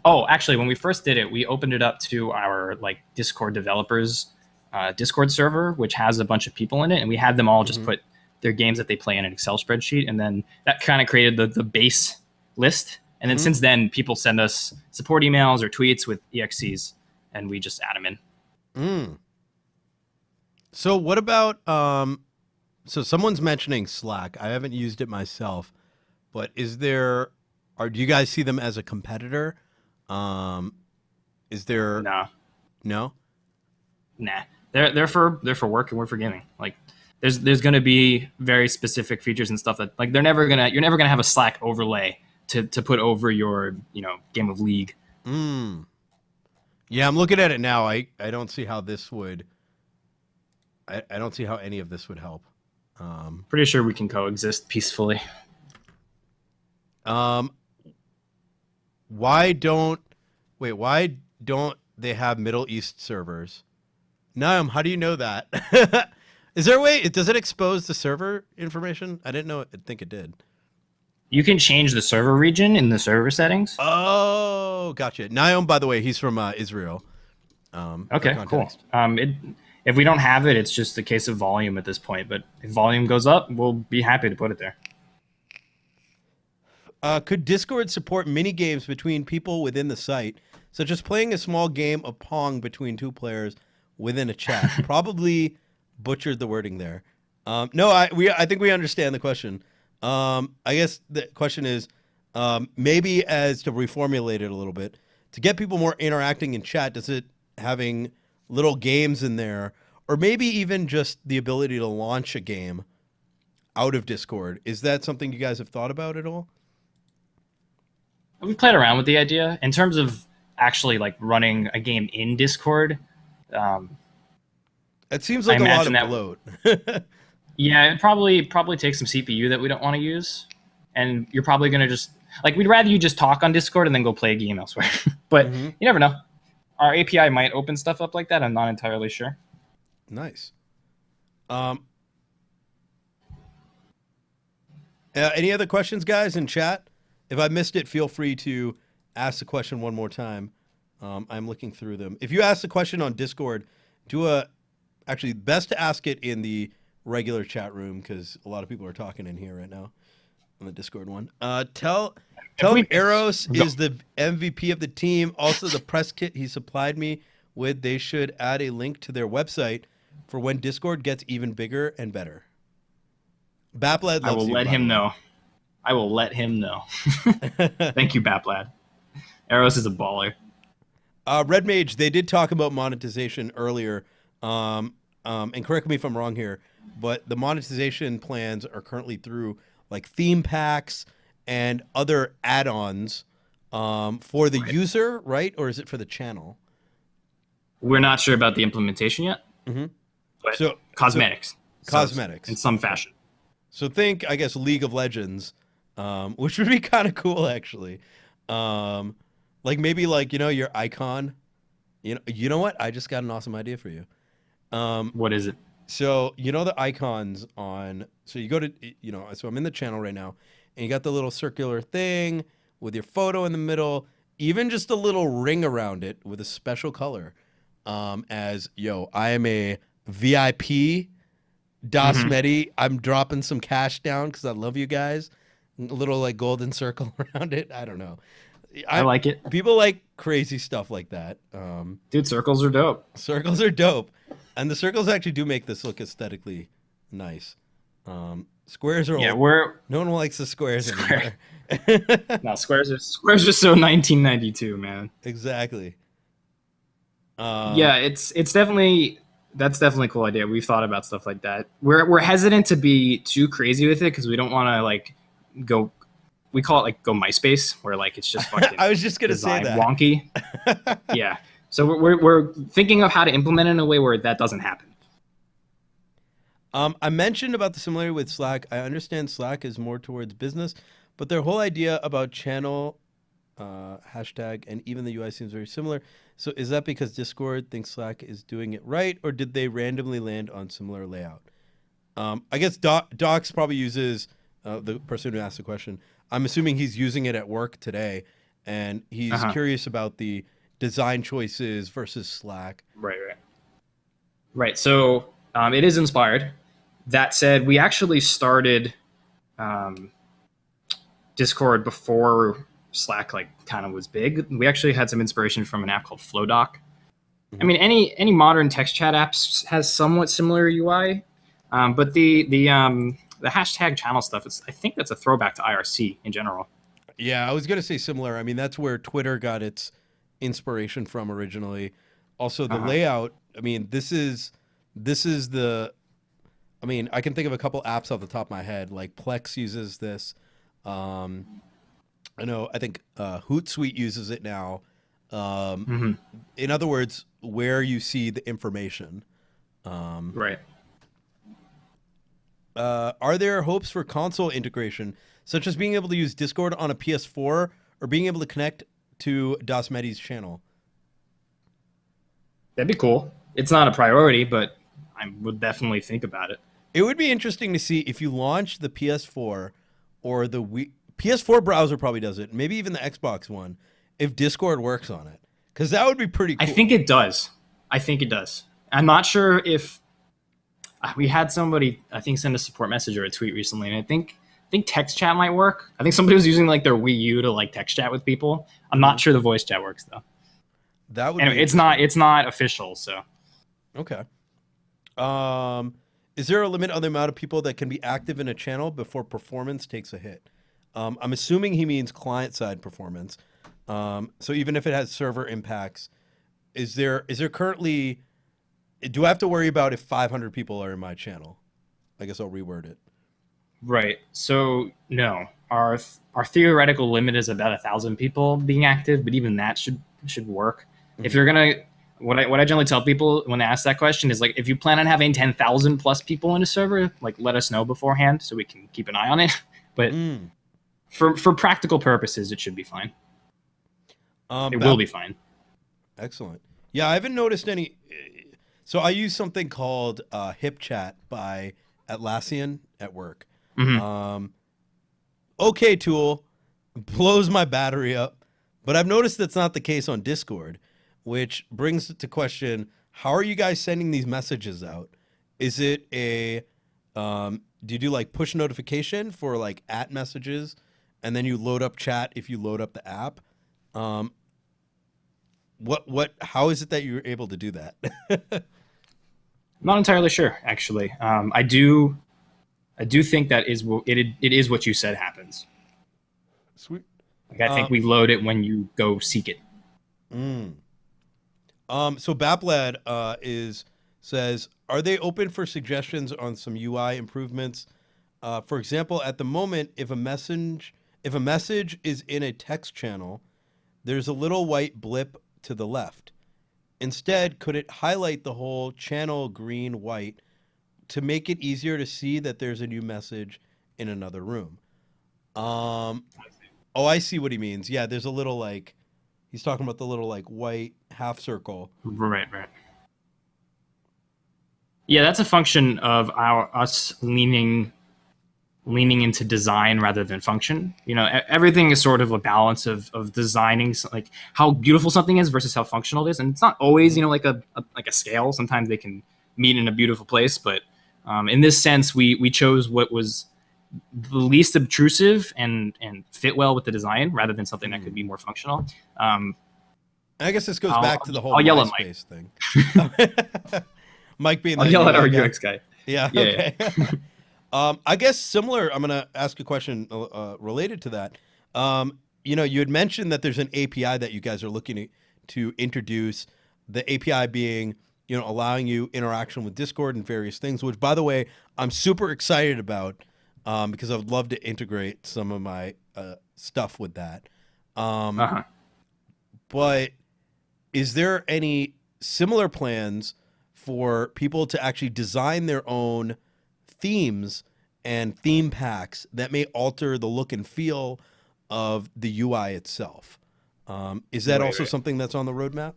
oh, actually when we first did it, we opened it up to our like Discord developers Discord server, which has a bunch of people in it, and we had them all just
Mm-hmm.
put their games that they play in an Excel spreadsheet, and then that kind of created the base list. And then
Mm-hmm.
since then, people send us support emails or tweets with exes, and we just add them in.
Mm. So what about so someone's mentioning Slack. I haven't used it myself, but do you guys see them as a competitor? Um, is there
Nah,
no?
nah. They're for work and we're for gaming. Like there's gonna be very specific features and stuff that like you're never gonna have a Slack overlay to put over your game of League.
Mm. Yeah, I'm looking at it now. I don't see how this would I don't see how any of this would help. Um,
Pretty sure we can coexist peacefully.
um, why don't why don't they have Middle East servers? Naum, how do you know that? Is there a way? Does it expose the server information? I didn't know. I think it did.
You can change the server region in the server settings.
Oh, gotcha. Naum, by the way, he's from Israel. For
Okay, cool.
context.
If we don't have it, it's just a case of volume at this point. But if volume goes up, we'll be happy to put it there.
Could Discord support mini games between people within the site, such as playing a small game of Pong between two players within a chat? Probably butchered the wording there. No, I think we understand the question. I guess the question is maybe as to reformulate it a little bit to get people more interacting in chat. Does it having little games in there, or maybe even just the ability to launch a game out of Discord? Is that something you guys have thought about at all?
We've played around with the idea in terms of actually like running a game in Discord. Um,
It seems
I
like a lot
imagine
of
that
bloat.
yeah, it probably takes some CPU that we don't want to use, and you're probably gonna just like we'd rather you just talk on Discord and then go play a game elsewhere. But
Hmm.
you never know. Our API might open stuff up like that. I'm not entirely sure.
Nice. Um, any other questions, guys, in chat? if I missed it, feel free to ask the question one more time. I'm looking through them. If you ask the question on Discord, actually best to ask it in the regular chat room because a lot of people are talking in here right now on the Discord one. Tell him Eros is the MVP of the team. Also, the press kit he supplied me with. They should add a link to their website for when Discord gets even bigger and better. Baplad loves
I will
you,
let
by the
him
way.
know. I will let him know. Thank you, Baplad. Eros is a baller.
Red Mage, they did talk about monetization earlier, and correct me if I'm wrong here, but the monetization plans are currently through like theme packs and other add-ons for the user, right? Or is it for the channel?
We're not sure about the implementation yet, but
So
cosmetics.
Cosmetics.
In some
Okay.
fashion.
So think, I guess, League of Legends, which would be kind of cool, actually. Like maybe like, your icon. You know what? I just got an awesome idea for you.
What is it?
So the icons on. So you go to So I'm in the channel right now, and you got the little circular thing with your photo in the middle. Even just a little ring around it with a special color. As I am a VIP. DasMehdi, I'm dropping some cash down because I love you guys. A little like golden circle around it. I don't know.
I like it.
People like crazy stuff like that.
Dude, circles are dope.
Circles are dope, and the circles actually do make this look aesthetically nice. Squares are
Yeah,
old. No one likes the squares anymore.
No, squares are so 1992, man.
Exactly.
Yeah, it's definitely that's definitely a cool idea. We've thought about stuff like that. We're hesitant to be too crazy with it because we don't want to like go. We call it like go MySpace, where like it's just fucking.
I was just gonna say that
wonky. Yeah, so we're thinking of how to implement it in a way where that doesn't happen.
I mentioned about the similarity with Slack. I understand Slack is more towards business, but their whole idea about channel hashtag and even the UI seems very similar. So is that because Discord thinks Slack is doing it right, or did they randomly land on similar layout? I guess Docs probably uses the person who asked the question. I'm assuming he's using it at work today, and he's curious about the design choices versus Slack.
Right. So it is inspired. That said, we actually started Discord before Slack like kind of was big. We actually had some inspiration from an app called FlowDoc. I mean, any modern text chat apps has somewhat similar UI, but the hashtag channel stuff, I think that's a throwback to IRC in general.
Yeah, I was gonna say similar. I mean, that's where Twitter got its inspiration from originally. Also, the layout. I mean, this is the. I mean, I can think of a couple apps off the top of my head. Like Plex uses this. I know. I think Hootsuite uses it now. In other words, where you see the information.
Right.
Are there hopes for console integration, such as being able to use Discord on a PS4 or being able to connect to DasMehdi's channel?
That'd be cool. It's not a priority, but I would definitely think about it.
It would be interesting to see if you launch the PS4 or the Wii. PS4 browser probably does it. Maybe even the Xbox one, if Discord works on it, because that would be pretty cool.
I think it does. I'm not sure if we had somebody I think send a support message or a tweet recently, and I think text chat might work. I think somebody was using like their Wii U to like text chat with people. I'm not sure the voice chat works though.
That would.
Anyway, it's not official. So.
Okay. Is there a limit on the amount of people that can be active in a channel before performance takes a hit? I'm assuming he means client-side performance. So even if it has server impacts, is there currently? Do I have to worry about if 500 people are in my channel? I guess I'll reword it.
Right. So no, our theoretical limit is about 1,000 people being active, but even that should work. If you're gonna, what I generally tell people when they ask that question is like, if you plan on having 10,000 plus people in a server, like let us know beforehand so we can keep an eye on it. But for practical purposes, it should be fine. It will be fine.
Excellent. Yeah, I haven't noticed any. So I use something called HipChat by Atlassian at work. Okay tool, blows my battery up. But I've noticed that's not the case on Discord, which brings to question, how are you guys sending these messages out? Is it a do you do like push notification for like at messages, and then you load up chat if you load up the app? Um, how is it that you're able to do that?
I'm not entirely sure, actually. I do think that it is what you said happens.
Sweet.
Like I think we load it when you go seek it.
Mm. So Baplad says, are they open for suggestions on some UI improvements? For example, at the moment, if a message is in a text channel, there's a little white blip to the left. Instead, could it highlight the whole channel green white to make it easier to see that there's a new message in another room? Oh, I see what he means. Yeah, there's a little like, he's talking about the little like white half circle.
Right, right. Yeah, that's a function of us leaning into design rather than function. You know, everything is sort of a balance of designing like how beautiful something is versus how functional it is, and it's not always like a scale. Sometimes they can meet in a beautiful place, but in this sense, we chose what was the least obtrusive and fit well with the design rather than something that could be more functional.
I guess this goes back to the whole
I'll yell at Mike.
MySpace thing. Mike being
I'll
the
yell at our
UI
UX guy.
Yeah.
Yeah,
Okay. I guess similar. I'm gonna ask a question related to that. You had mentioned that there's an API that you guys are looking to introduce. The API being, allowing you interaction with Discord and various things. Which, by the way, I'm super excited about because I would love to integrate some of my stuff with that. But is there any similar plans for people to actually design their own themes and theme packs that may alter the look and feel of the UI itself? Is that also something that's on the roadmap?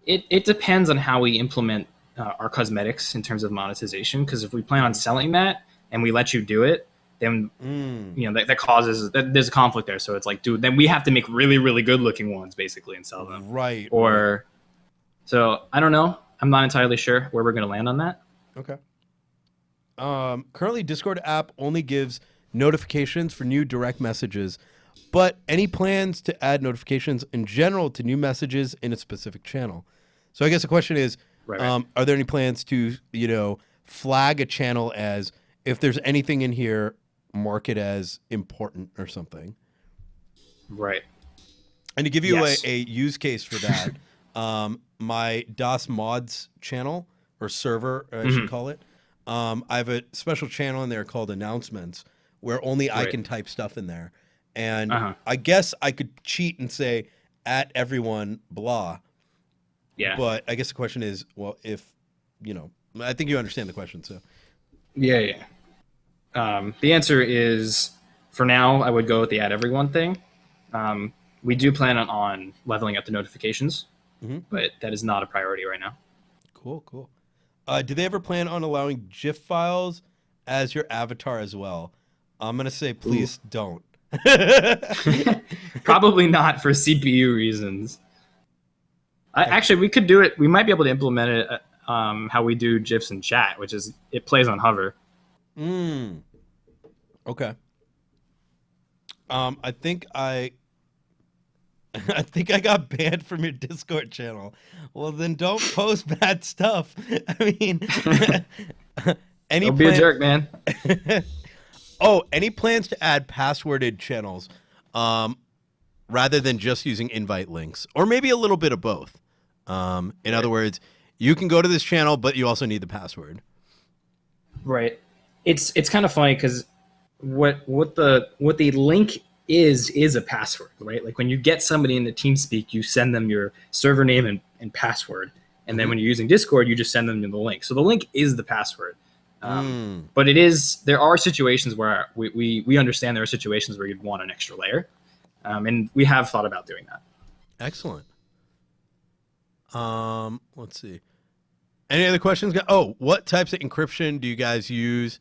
It depends on how we implement our cosmetics in terms of monetization. Because if we plan on selling that and we let you do it, then that causes there's a conflict there. So it's like, dude, then we have to make really, really good looking ones basically and sell them.
Right.
So I don't know. I'm not entirely sure where we're going to land on that.
Okay. Currently, Discord app only gives notifications for new direct messages, but any plans to add notifications in general to new messages in a specific channel? So I guess the question is, are there any plans to, flag a channel as, if there's anything in here, mark it as important or something?
Right.
And to give you a use case for that, my DOS mods channel or server, I should call it. I have a special channel in there called announcements where only I can type stuff in there. And I guess I could cheat and say at everyone blah.
Yeah.
But I guess the question is, well, if, I think you understand the question. So.
Yeah. The answer is, for now, I would go with the at everyone thing. We do plan on leveling up the notifications, but that is not a priority right now.
Cool. Do they ever plan on allowing GIF files as your avatar as well? I'm going to say, please don't.
Probably not for CPU reasons. Actually, we could do it. We might be able to implement it how we do GIFs in chat, which is it plays on hover.
Okay. I think I got banned from your Discord channel. Well, then don't post bad stuff. I mean,
don't be a jerk, man.
Any plans to add passworded channels rather than just using invite links? Or maybe a little bit of both. In other words, you can go to this channel, but you also need the password.
Right. It's kind of funny because what the link is a password, right? Like when you get somebody in the TeamSpeak, you send them your server name and password. And then when you're using Discord, you just send them the link. So the link is the password. But there are situations where we understand there are situations where you'd want an extra layer. And we have thought about doing that.
Excellent. Let's see. Any other questions? What types of encryption do you guys use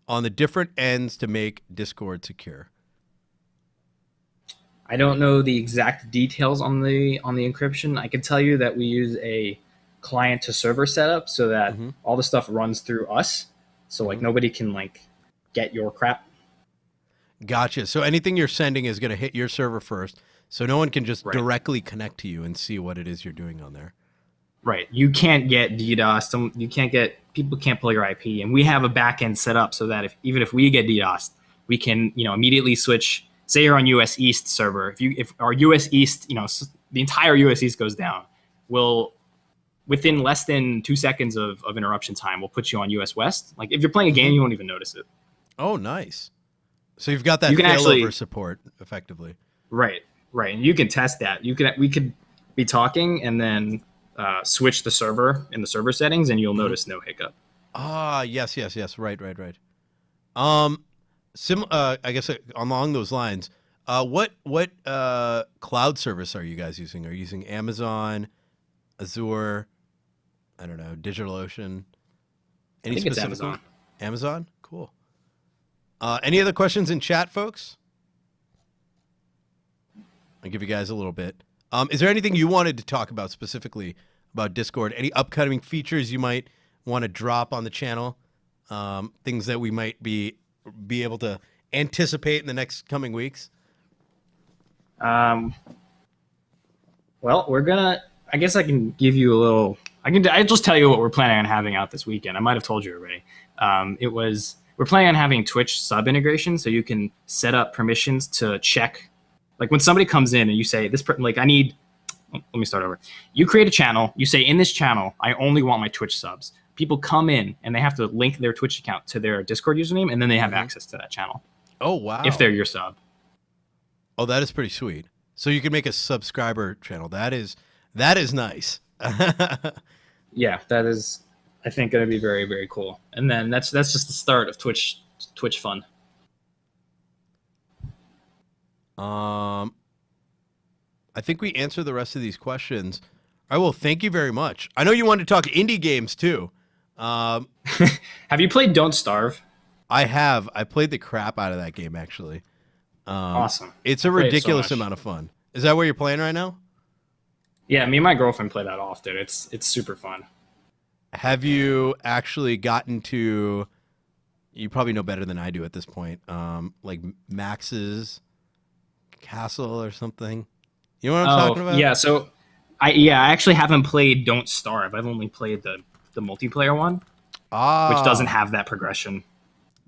on the different ends to make Discord secure?
I don't know the exact details on the encryption. I can tell you that we use a client to server setup so that
Mm-hmm.
all the stuff runs through us. So like
Mm-hmm.
nobody can like get your crap.
Gotcha. So anything you're sending is going to hit your server first, so no one can just
Right.
directly connect to you and see what it is you're doing on there.
Right. You can't get DDoS. You can't get people can't pull your IP, and we have a backend set up so that even if we get DDoS, we can immediately switch. Say you're on US East server. If our US East the entire US East goes down, we'll within less than 2 seconds of interruption time, we'll put you on US West. Like if you're playing a
Mm-hmm.
game, you won't even notice it.
Oh, nice. So you've got that
You can
failover
actually
support effectively.
right, right, and you can test that. We could be talking and then switch the server in the server settings, and you'll
Mm-hmm.
notice no hiccup.
Ah, yes, yes, yes. Right, right, right. I guess along those lines, what cloud service are you guys using? Are you using Amazon, Azure? I don't know, DigitalOcean?
I
Any
think it's
specific one?
Amazon.
Amazon? Cool. Any other questions in chat, folks? I'll give you guys a little bit. Is there anything you wanted to talk about specifically about Discord? Any upcoming features you might want to drop on the channel? Things that we might be able to anticipate in the next coming weeks?
Um, well, we're gonna. I guess I can give you a little. I just tell you what we're planning on having out this weekend. I might have told you already. We're planning on having Twitch sub integration, so you can set up permissions to check. Like when somebody comes in and you say I need. Let me start over. You create a channel. You say in this channel, I only want my Twitch subs. People come in and they have to link their Twitch account to their Discord username, and then they have access to that channel
Oh, wow.
if they're your sub.
Oh, that is pretty sweet. So you can make a subscriber channel. That is nice.
Yeah, that is, I think, going to be very, very cool. And then that's just the start of Twitch fun.
I think we answered the rest of these questions. I will. Thank you very much. I know you wanted to talk indie games too.
Have you played Don't Starve?
I have. I played the crap out of that game actually.
Awesome.
It's a
I play it so
ridiculous
much.
amount of fun. Is that where you're playing right now?
Yeah, me and my girlfriend play that often. It's super fun.
Have you actually gotten to? You probably know better than I do at this point. Like Max's Castle or something. You know what I'm talking about?
Yeah. So, I actually haven't played Don't Starve. I've only played the multiplayer one, which doesn't have that progression.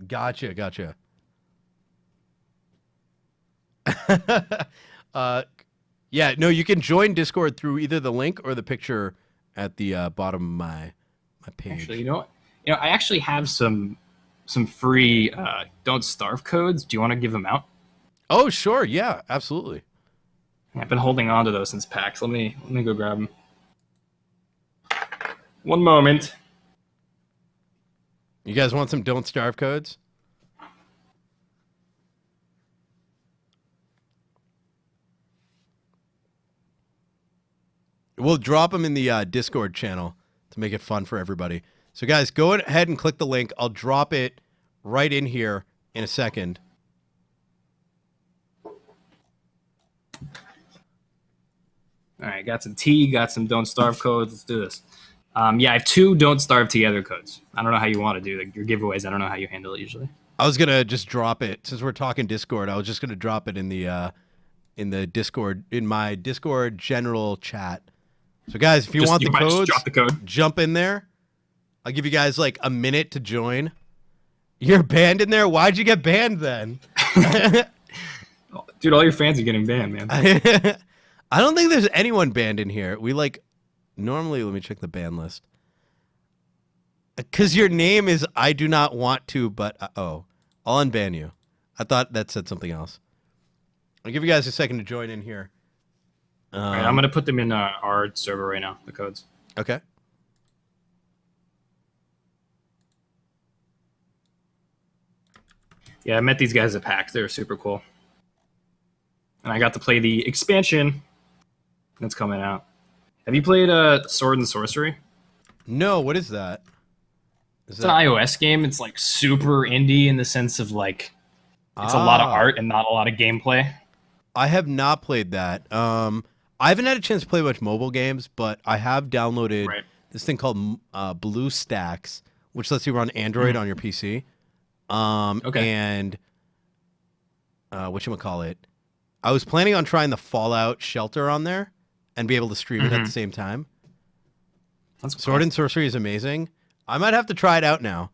Gotcha. Yeah, no, you can join Discord through either the link or the picture at the bottom of my page.
Actually, I actually have some free Don't Starve codes. Do you want to give them out?
Oh, sure. Yeah, absolutely.
I've been holding on to those since PAX. Let me go grab them. One moment.
You guys want some Don't Starve codes? We'll drop them in the Discord channel to make it fun for everybody. So, guys, go ahead and click the link. I'll drop it right in here in a second.
All right, got some tea, got some Don't Starve codes. Let's do this. Yeah, I have 2 Don't Starve together codes. I don't know how you want to do your giveaways. I don't know how you handle it usually.
I was gonna just drop it since we're talking Discord. I was just gonna drop it in the Discord, in my Discord general chat. So, guys, if you want the
might just
codes,
drop the code.
jump in there. I'll give you guys like a minute to join. You're banned in there? Why'd you get banned then?
Dude, all your fans are getting banned, man.
I don't think there's anyone banned in here. We like normally, let me check the ban list. Because your name is I do not want to, but I'll unban you. I thought that said something else. I'll give you guys a second to join in here.
All right, I'm going to put them in our server right now, the codes.
Okay.
Yeah, I met these guys at PAX. They were super cool. And I got to play the expansion that's coming out. Have you played Sword and Sorcery?
No, what is that?
It's an iOS game. It's like super indie in the sense of like it's a lot of art and not a lot of gameplay.
I have not played that. I haven't had a chance to play much mobile games, but I have downloaded
Right.
this thing called BlueStacks, which lets you run Android on your PC.
Okay.
And whatchamacallit, I was planning on trying the Fallout Shelter on there and be able to stream it at the same time.
That's cool.
Sword and Sorcery is amazing. I might have to try it out now.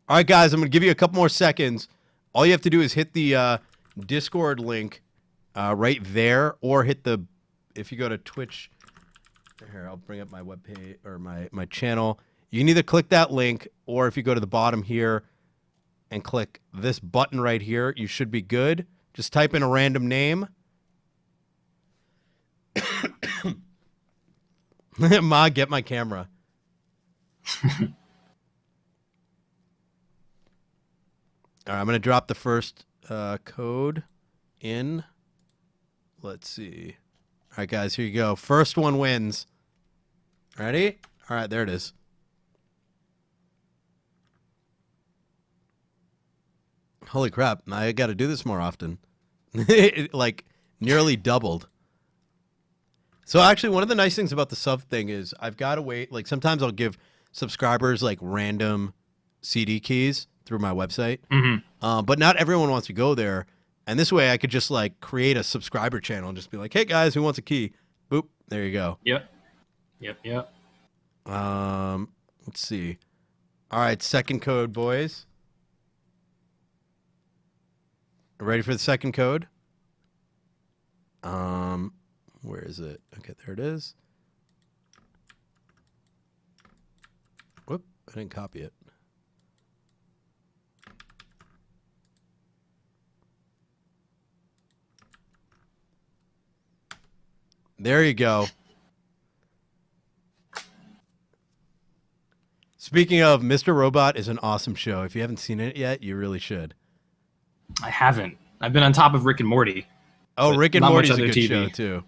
All right, guys, I'm going to give you a couple more seconds. All you have to do is hit the Discord link right there, or hit the, if you go to Twitch, here, I'll bring up my webpage or my channel. You can either click that link, or if you go to the bottom here and click this button right here, you should be good. Just type in a random name. Ma, get my camera. All right, I'm going to drop the first code in. Let's see. All right, guys, here you go. First one wins. Ready? All right, there it is. Holy crap, I got to do this more often. It, like, nearly doubled. So actually, one of the nice things about the sub thing is I've got to wait. Like, sometimes I'll give subscribers, like, random CD keys through my website. But not everyone wants to go there. And this way I could just, like, create a subscriber channel and just be like, hey, guys, who wants a key? Boop. There you go.
Yep.
Let's see. All right, second code, boys. Ready for the second code? Where is it? Okay, there it is. Whoop, I didn't copy it. There you go. Speaking of, Mr. Robot is an awesome show. If you haven't seen it yet, you really should.
I haven't. I've been on top of Rick and Morty.
Oh, Rick and
not
Morty's
much
a
other
good
TV.
show, too.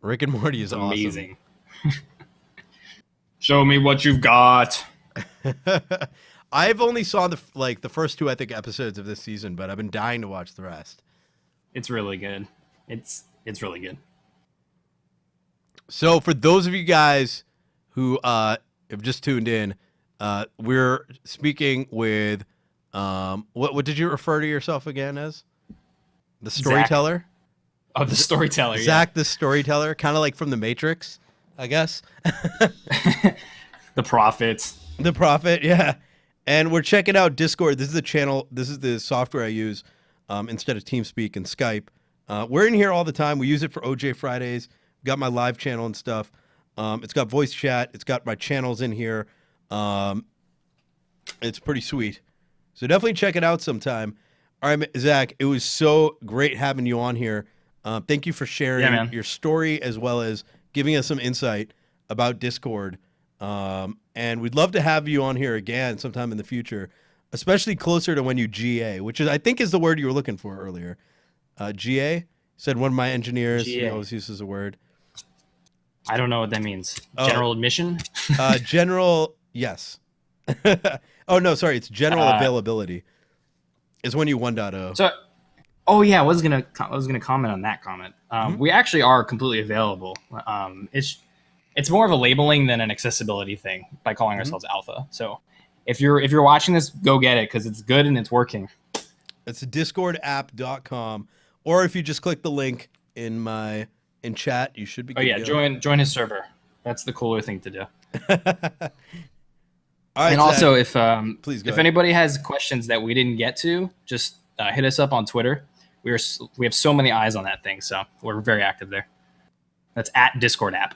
Rick and Morty is awesome.
Amazing. Show me what you've got.
I've only saw the first two, I think, episodes of this season, but I've been dying to watch the rest.
It's really good. It's really good.
So for those of you guys who have just tuned in, we're speaking with what did you refer to yourself again as? The storyteller?
Oh, the storyteller.
Zach, the storyteller, kind of like from The Matrix, I guess.
The Prophet.
The Prophet, yeah. And we're checking out Discord. This is the channel. This is the software I use instead of TeamSpeak and Skype. We're in here all the time. We use it for OJ Fridays. Got my live channel and stuff. It's got voice chat. It's got my channels in here. It's pretty sweet. So definitely check it out sometime. All right, Zach, it was so great having you on here. Thank you for sharing your story as well as giving us some insight about Discord. And we'd love to have you on here again sometime in the future, especially closer to when you GA, which is I think is the word you were looking for earlier. GA? Said one of my engineers. He always uses the word.
I don't know what that means. General admission?
General, yes. Oh, no, sorry. It's general availability. Is when you 1.0.
So, I was gonna comment on that comment. We actually are completely available. It's more of a labeling than an accessibility thing by calling ourselves alpha. So, if you're watching this, go get it because it's good and it's working.
It's discordapp.com, or if you just click the link in chat, you should be.
Join his server. That's the cooler thing to do.
All right,
and
Zach,
also,
please go
if
ahead.
anybody has questions that we didn't get to, just hit us up on Twitter. We have so many eyes on that thing, so we're very active there. That's at Discord app.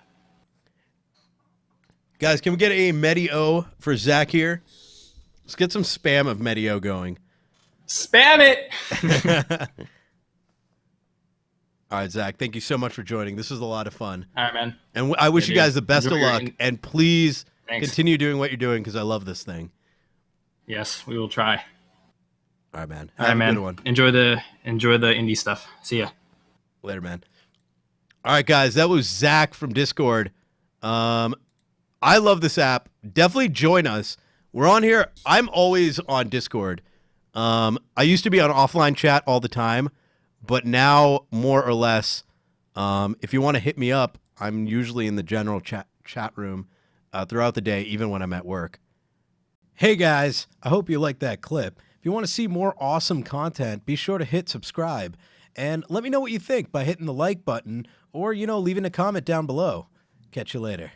Guys, can we get a Medi-O for Zach here? Let's get some spam of Medi-O going.
Spam it!
All right, Zach, thank you so much for joining. This was a lot of fun.
All right, man.
And I wish you guys the best of luck. And please continue doing what you're doing because I love this thing.
Yes, we will try.
All right, man.
Have a good one. Enjoy the indie stuff. See ya.
Later, man. All right, guys, that was Zach from Discord. I love this app. Definitely join us. We're on here. I'm always on Discord. I used to be on offline chat all the time, But now, more or less, if you want to hit me up, I'm usually in the general chat room throughout the day, even when I'm at work. Hey guys, I hope you liked that clip. If you want to see more awesome content, be sure to hit subscribe. And let me know what you think by hitting the like button or, leaving a comment down below. Catch you later.